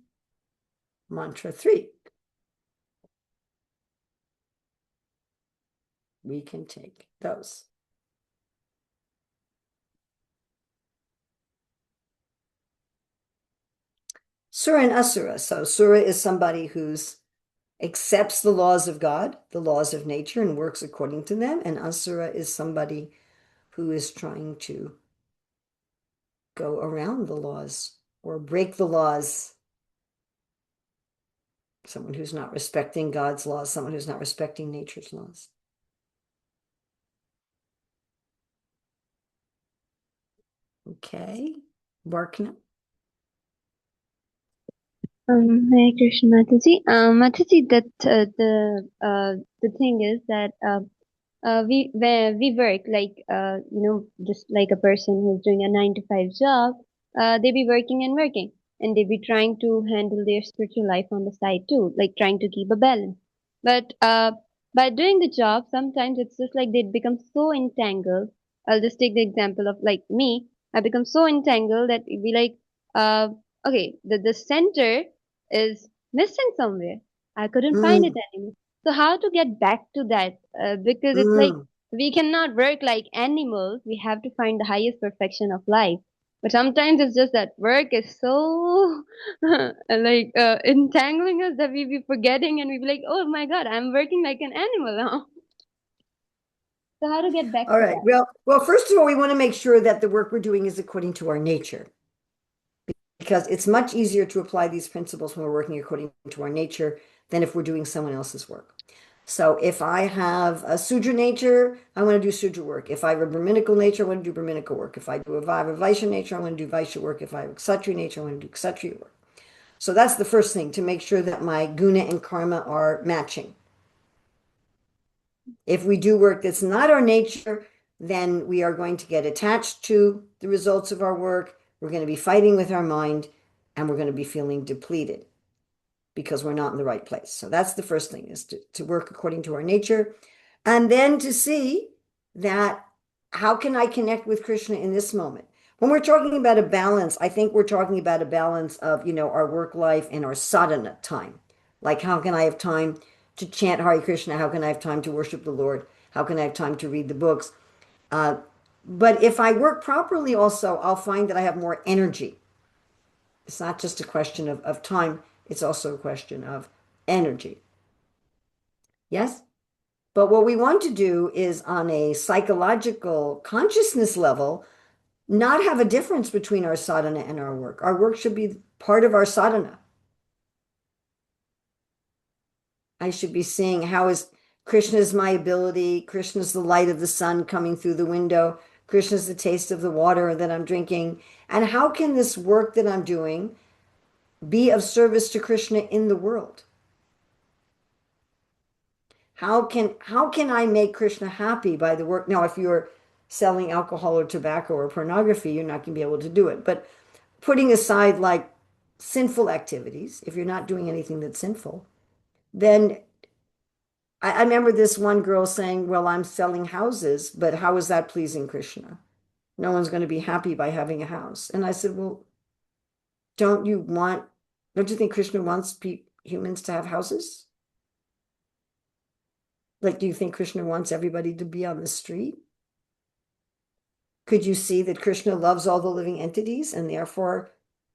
mantra 3, we can take those. Sura and Asura. So Sura is somebody who's accepts the laws of God, the laws of nature, and works according to them. And Asura is somebody who is trying to go around the laws or break the laws. Someone who's not respecting God's laws, someone who's not respecting nature's laws. Okay, Barkna. Hare Krishna, Mataji. Mataji, that the thing is that we work like just like a person who's doing a 9 to 5 job. They be working and working, and they be trying to handle their spiritual life on the side too, like trying to keep a balance. But by doing the job, sometimes it's just like they become so entangled. I'll just take the example of like me. I become so entangled that it be like, uh, okay, the center is missing somewhere. I couldn't find it Mm, anymore. So how to get back to that? Because it's like mm. we cannot work like animals. We have to find the highest perfection of life. But sometimes it's just that work is so like entangling us that we be forgetting and we be like, oh my God, I'm working like an animal now. So how to get back All to right. that? Well, first of all, we want to make sure that the work we're doing is according to our nature, because it's much easier to apply these principles when we're working according to our nature than if we're doing someone else's work. So if I have a Sudra nature, I want to do Sudra work. If I have a Brahminical nature, I want to do Brahminical work. If I have a Vaishya nature, I want to do Vaishya work. If I have a Kshatriya nature, I want to do Kshatriya work. So that's the first thing, to make sure that my guna and karma are matching. If we do work that's not our nature, then we are going to get attached to the results of our work. We're going to be fighting with our mind, and we're going to be feeling depleted because we're not in the right place. So that's the first thing, is to work according to our nature. And then to see that, how can I connect with Krishna in this moment? When we're talking about a balance, I think we're talking about a balance of, our work life and our sadhana time. Like, how can I have time to chant Hare Krishna? How can I have time to worship the Lord? How can I have time to read the books? But if I work properly also, I'll find that I have more energy. It's not just a question of time, it's also a question of energy. Yes? But what we want to do is, on a psychological consciousness level, not have a difference between our sadhana and our work. Our work should be part of our sadhana. I should be seeing, how is Krishna's my ability, Krishna's the light of the sun coming through the window, Krishna's the taste of the water that I'm drinking, and how can this work that I'm doing be of service to Krishna in the world? How can I make Krishna happy by the work? Now, if you're selling alcohol or tobacco or pornography, you're not going to be able to do it. But putting aside like sinful activities, if you're not doing anything that's sinful, then I remember this one girl saying, well, I'm selling houses, but how is that pleasing Krishna? No one's going to be happy by having a house. And I said, well, don't you think Krishna wants humans to have houses? Like, do you think Krishna wants everybody to be on the street? Could you see that Krishna loves all the living entities and therefore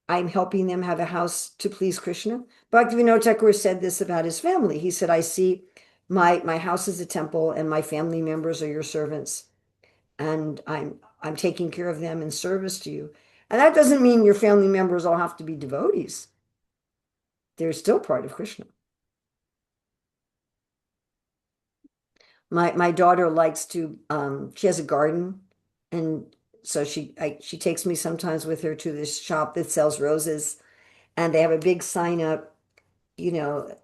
I'm helping them have a house to please Krishna? Bhaktivinoda Thakur said this about his family. He said, I see my house is a temple and my family members are your servants. And I'm taking care of them in service to you. And that doesn't mean your family members all have to be devotees. They're still part of Krishna. My daughter likes to, she has a garden, and so she takes me sometimes with her to this shop that sells roses, and they have a big sign up, you know,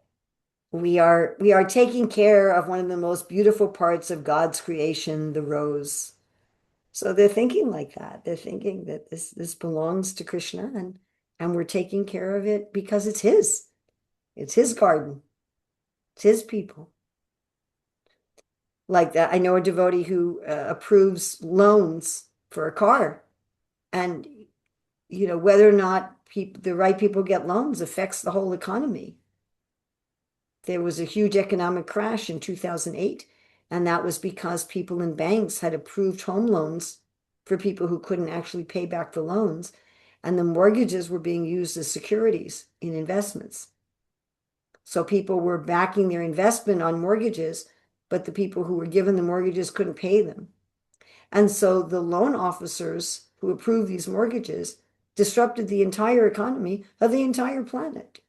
we are taking care of one of the most beautiful parts of God's creation, the rose. So they're thinking like that. They're thinking that this belongs to Krishna, and we're taking care of it because it's his. It's his garden. It's his people. Like that, I know a devotee who approves loans for a car, and whether or not the right people get loans affects the whole economy. There was a huge economic crash in 2008, and that was because people in banks had approved home loans for people who couldn't actually pay back the loans, and the mortgages were being used as securities in investments. So people were backing their investment on mortgages, but the people who were given the mortgages couldn't pay them. And so the loan officers who approved these mortgages disrupted the entire economy of the entire planet.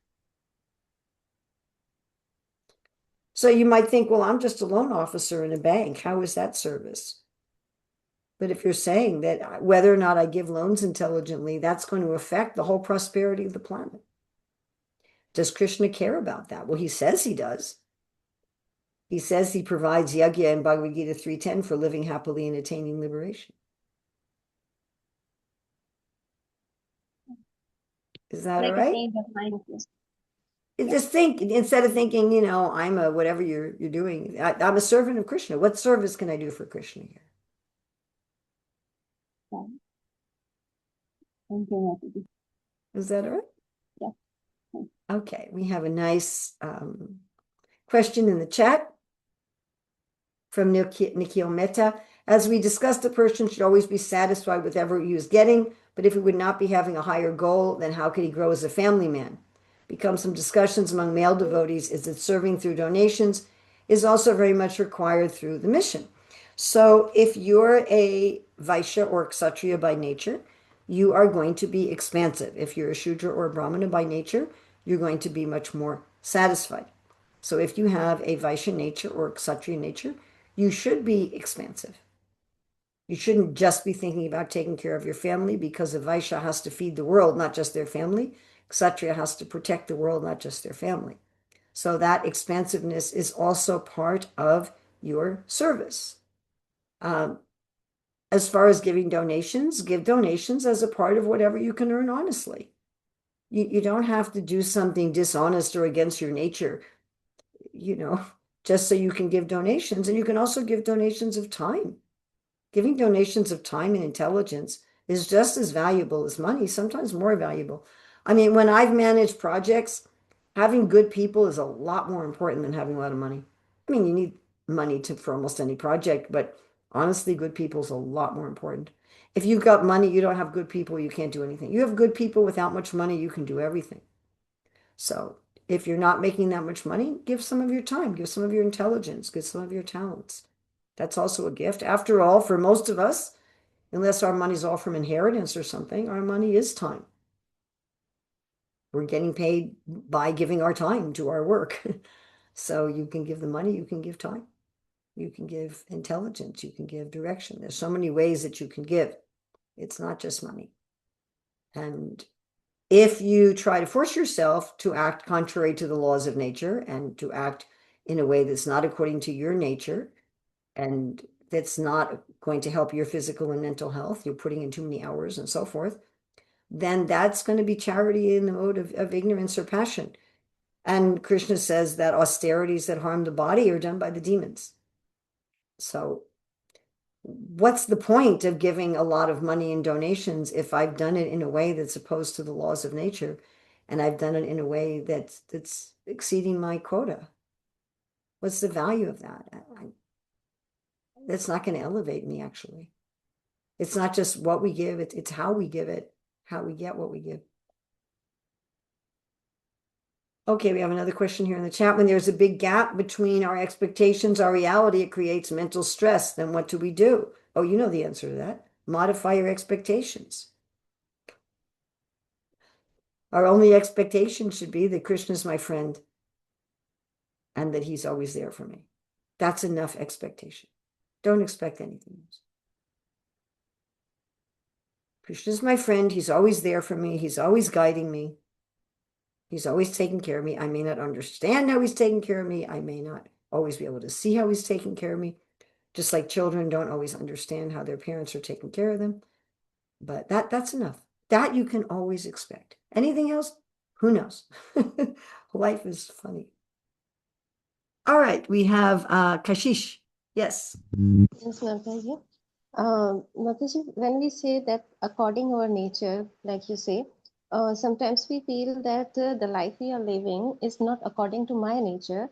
So you might think, well, I'm just a loan officer in a bank. How is that service? But if you're saying that whether or not I give loans intelligently, that's going to affect the whole prosperity of the planet. Does Krishna care about that? Well, he says he does. He says he provides yajna in Bhagavad Gita 3:10 for living happily and attaining liberation. Is that Like all a right? change of mindset. Just think, instead of thinking, I'm a whatever you're doing, I'm a servant of Krishna. What service can I do for Krishna here? Yeah. Thank you, Mataji. Is that all right? Yeah. Okay, we have a nice question in the chat from Nikhil Mehta. As we discussed, a person should always be satisfied with whatever he is getting, but if he would not be having a higher goal, then how could he grow as a family man? Become some discussions among male devotees is that serving through donations is also very much required through the mission. So if you're a Vaishya or Kshatriya by nature, you are going to be expansive. If you're a Shudra or a Brahmana by nature, you're going to be much more satisfied. So if you have a Vaishya nature or Kshatriya nature, you should be expansive. You shouldn't just be thinking about taking care of your family, because a Vaishya has to feed the world, not just their family. Kshatriya has to protect the world, not just their family. So that expansiveness is also part of your service. As far as giving donations, give donations as a part of whatever you can earn honestly. You don't have to do something dishonest or against your nature, just so you can give donations. And you can also give donations of time. Giving donations of time and intelligence is just as valuable as money, sometimes more valuable. I mean, when I've managed projects, having good people is a lot more important than having a lot of money. I mean, you need money for almost any project, but honestly, good people is a lot more important. If you've got money, you don't have good people, you can't do anything. You have good people without much money, you can do everything. So if you're not making that much money, give some of your time, give some of your intelligence, give some of your talents. That's also a gift. After all, for most of us, unless our money's all from inheritance or something, our money is time. We're getting paid by giving our time to our work. So you can give the money, you can give time, you can give intelligence, you can give direction. There's so many ways that you can give. It's not just money. And if you try to force yourself to act contrary to the laws of nature and to act in a way that's not according to your nature, and that's not going to help your physical and mental health, you're putting in too many hours and so forth, then that's going to be charity in the mode of ignorance or passion. And Krishna says that austerities that harm the body are done by the demons. So what's the point of giving a lot of money in donations if I've done it in a way that's opposed to the laws of nature, and I've done it in a way that's exceeding my quota? What's the value of that? That's not going to elevate me, actually. It's not just what we give, it's how we give it, how we get what we give. Okay, we have another question here in the chat. When there's a big gap between our expectations, our reality, it creates mental stress. Then what do we do? Oh, you know the answer to that. Modify your expectations. Our only expectation should be that Krishna's my friend and that he's always there for me. That's enough expectation. Don't expect anything else. Krishna's my friend. He's always there for me. He's always guiding me. He's always taking care of me. I may not understand how he's taking care of me. I may not always be able to see how he's taking care of me. Just like children don't always understand how their parents are taking care of them. But that's enough. That you can always expect. Anything else? Who knows? Life is funny. All right, we have Kashish. Yes. Yes, Mataji. Mataji, when we say that according our nature, like you say, sometimes we feel that the life we are living is not according to my nature.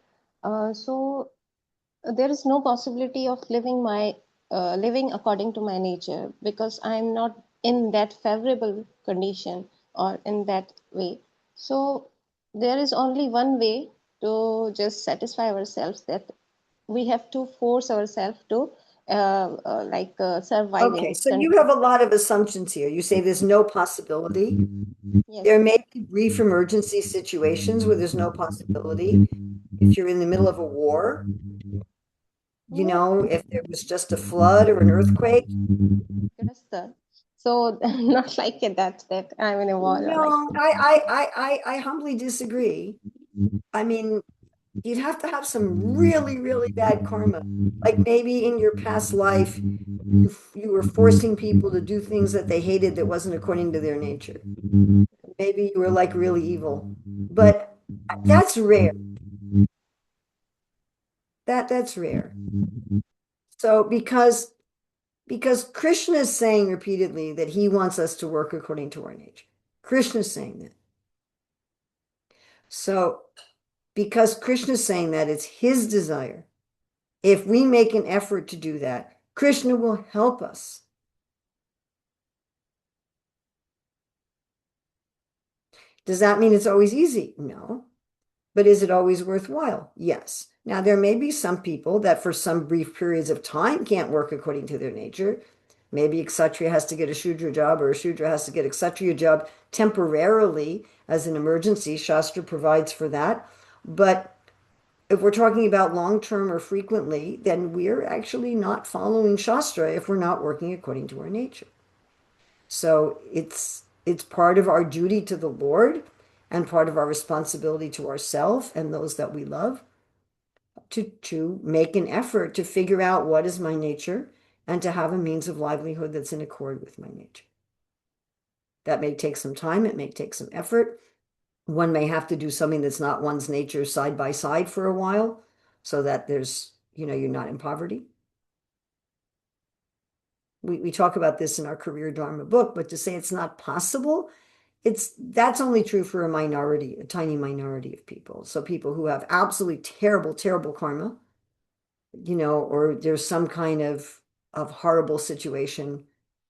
So there is no possibility of living according to my nature because I'm not in that favorable condition or in that way. So there is only one way to just satisfy ourselves, that we have to force ourselves to survive in Okay, this so you country. have a lot of assumptions here. You say there's no possibility. Yes. There may be brief emergency situations where there's no possibility. If you're in the middle of a war, you know, if there was just a flood or an earthquake. So not like that I'm in a war or like. No, I humbly disagree. I mean, you'd have to have some really, really bad karma. Like maybe in your past life, you were forcing people to do things that they hated that wasn't according to their nature. Maybe you were like really evil, but that's rare. That's rare. So because Krishna is saying repeatedly that he wants us to work according to our nature. Krishna is saying that. So because Krishna is saying that, it's his desire. If we make an effort to do that, Krishna will help us. Does that mean it's always easy? No. But is it always worthwhile? Yes. Now, there may be some people that for some brief periods of time can't work according to their nature. Maybe a Kshatriya has to get a Shudra job, or a Shudra has to get a Kshatriya job temporarily as an emergency. Shastra provides for that. But if we're talking about long-term or frequently, then we're actually not following Shastra if we're not working according to our nature. So it's part of our duty to the Lord and part of our responsibility to ourselves and those that we love to make an effort to figure out what is my nature and to have a means of livelihood that's in accord with my nature. That may take some time, it may take some effort. One may have to do something that's not one's nature side by side for a while so that there's, you know, you're not in poverty. We talk about this in our Career Dharma book, but to say it's not possible, that's only true for a minority, a tiny minority of people. So people who have absolutely terrible, terrible karma, you know, or there's some kind of horrible situation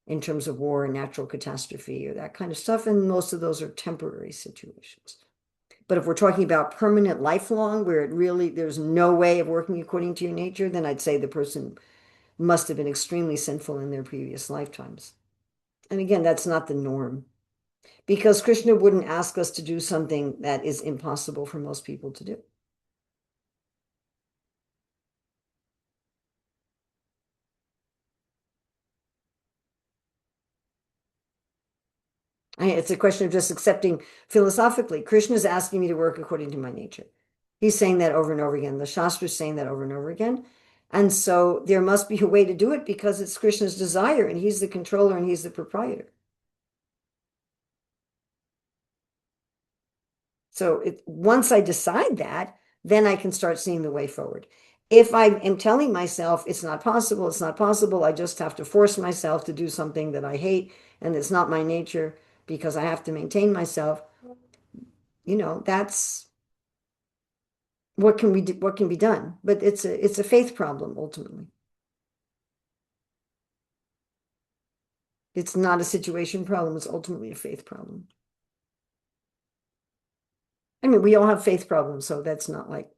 in terms of war and natural catastrophe or that kind of stuff. And most of those are temporary situations. But if we're talking about permanent, lifelong, where there's no way of working according to your nature, then I'd say the person must have been extremely sinful in their previous lifetimes. And again, that's not the norm, because Krishna wouldn't ask us to do something that is impossible for most people to do. It's a question of just accepting philosophically. Krishna is asking me to work according to my nature. He's saying that over and over again. The Shastra is saying that over and over again. And so there must be a way to do it because it's Krishna's desire and he's the controller and he's the proprietor. So once I decide that, then I can start seeing the way forward. If I am telling myself it's not possible, I just have to force myself to do something that I hate and it's not my nature because I have to maintain myself, that's what can be done. But it's a faith problem ultimately. It's not a situation problem, it's ultimately a faith problem. I mean, we all have faith problems, so that's not like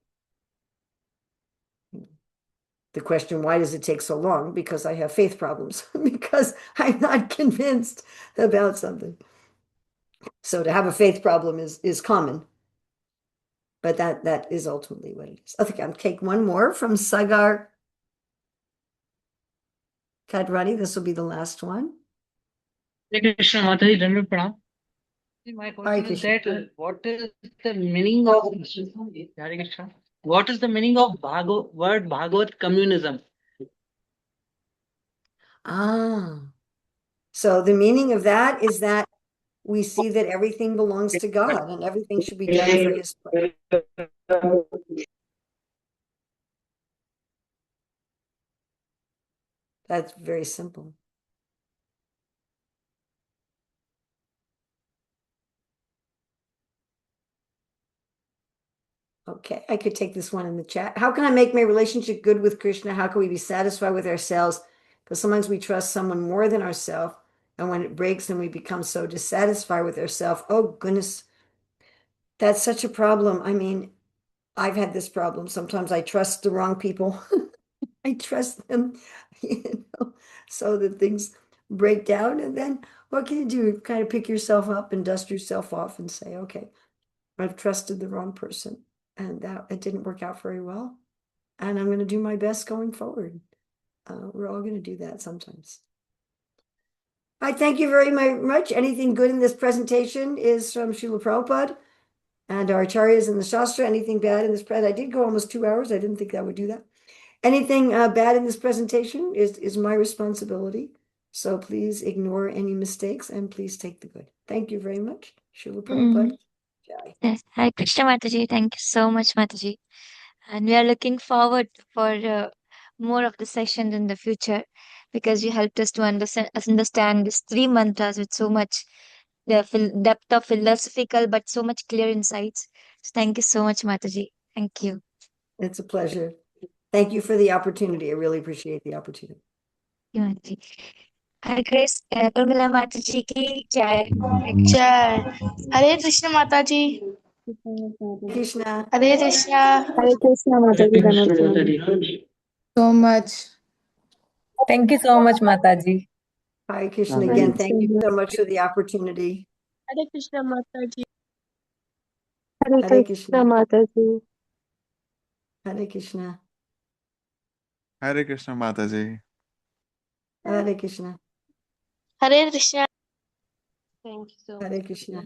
the question, why does it take so long? Because I have faith problems, because I'm not convinced about something. So to have a faith problem is common, but that is ultimately what it is. Okay, I'll take one more from Sagar Kadwani. This will be the last one. Hare Krishna, Mataji, Dandavat Pranam. My Hare question is Krishna. that what is the meaning of Hare Krishna? What is the meaning of word Bhagavad communism? So the meaning of that is that we see that everything belongs to God and everything should be done for his pleasure. That's very simple. Okay, I could take this one in the chat. How can I make my relationship good with Krishna? How can we be satisfied with ourselves? Because sometimes we trust someone more than ourselves, and when it breaks, then we become so dissatisfied with ourselves. Oh, goodness. That's such a problem. I mean, I've had this problem. Sometimes I trust the wrong people. I trust them, so that things break down. And then what can you do? Kind of pick yourself up and dust yourself off and say, okay, I've trusted the wrong person and that it didn't work out very well. And I'm going to do my best going forward. We're all going to do that sometimes. I thank you very much. Anything good in this presentation is from Srila Prabhupada and our acharyas in the Shastra. Anything bad in this I did go almost 2 hours. I didn't think I would do that. Anything bad in this presentation is my responsibility. So please ignore any mistakes and please take the good. Thank you very much. Srila Prabhupada. Jai. Yes. Hare Krishna Mataji. Thank you so much, Mataji. And we are looking forward for more of the sessions in the future because you helped us to understand these three mantras with so much depth of philosophical but so much clear insights. So thank you so much, Mataji. Thank you. It's a pleasure. Thank you for the opportunity. I really appreciate the opportunity. Thank you, Mataji. Hare Krishna, Urmila Mataji ki jai. जय हरे कृष्ण माता जी Krishna. Hare Krishna Hare Krishna, Hare Mataji, Krishna, Dandavat Pranam. Mataji. So much. Thank you so much, Mataji. Hi, Krishna. Hare Again, Krishna, thank you so much for the opportunity. हरे कृष्ण माता जी Hare Hare Krishna, Krishna. Mataji. Hare Krishna. Hare Krishna Mataji. Hare Krishna. Hare Krishna Thank you so Hare much. Krishna.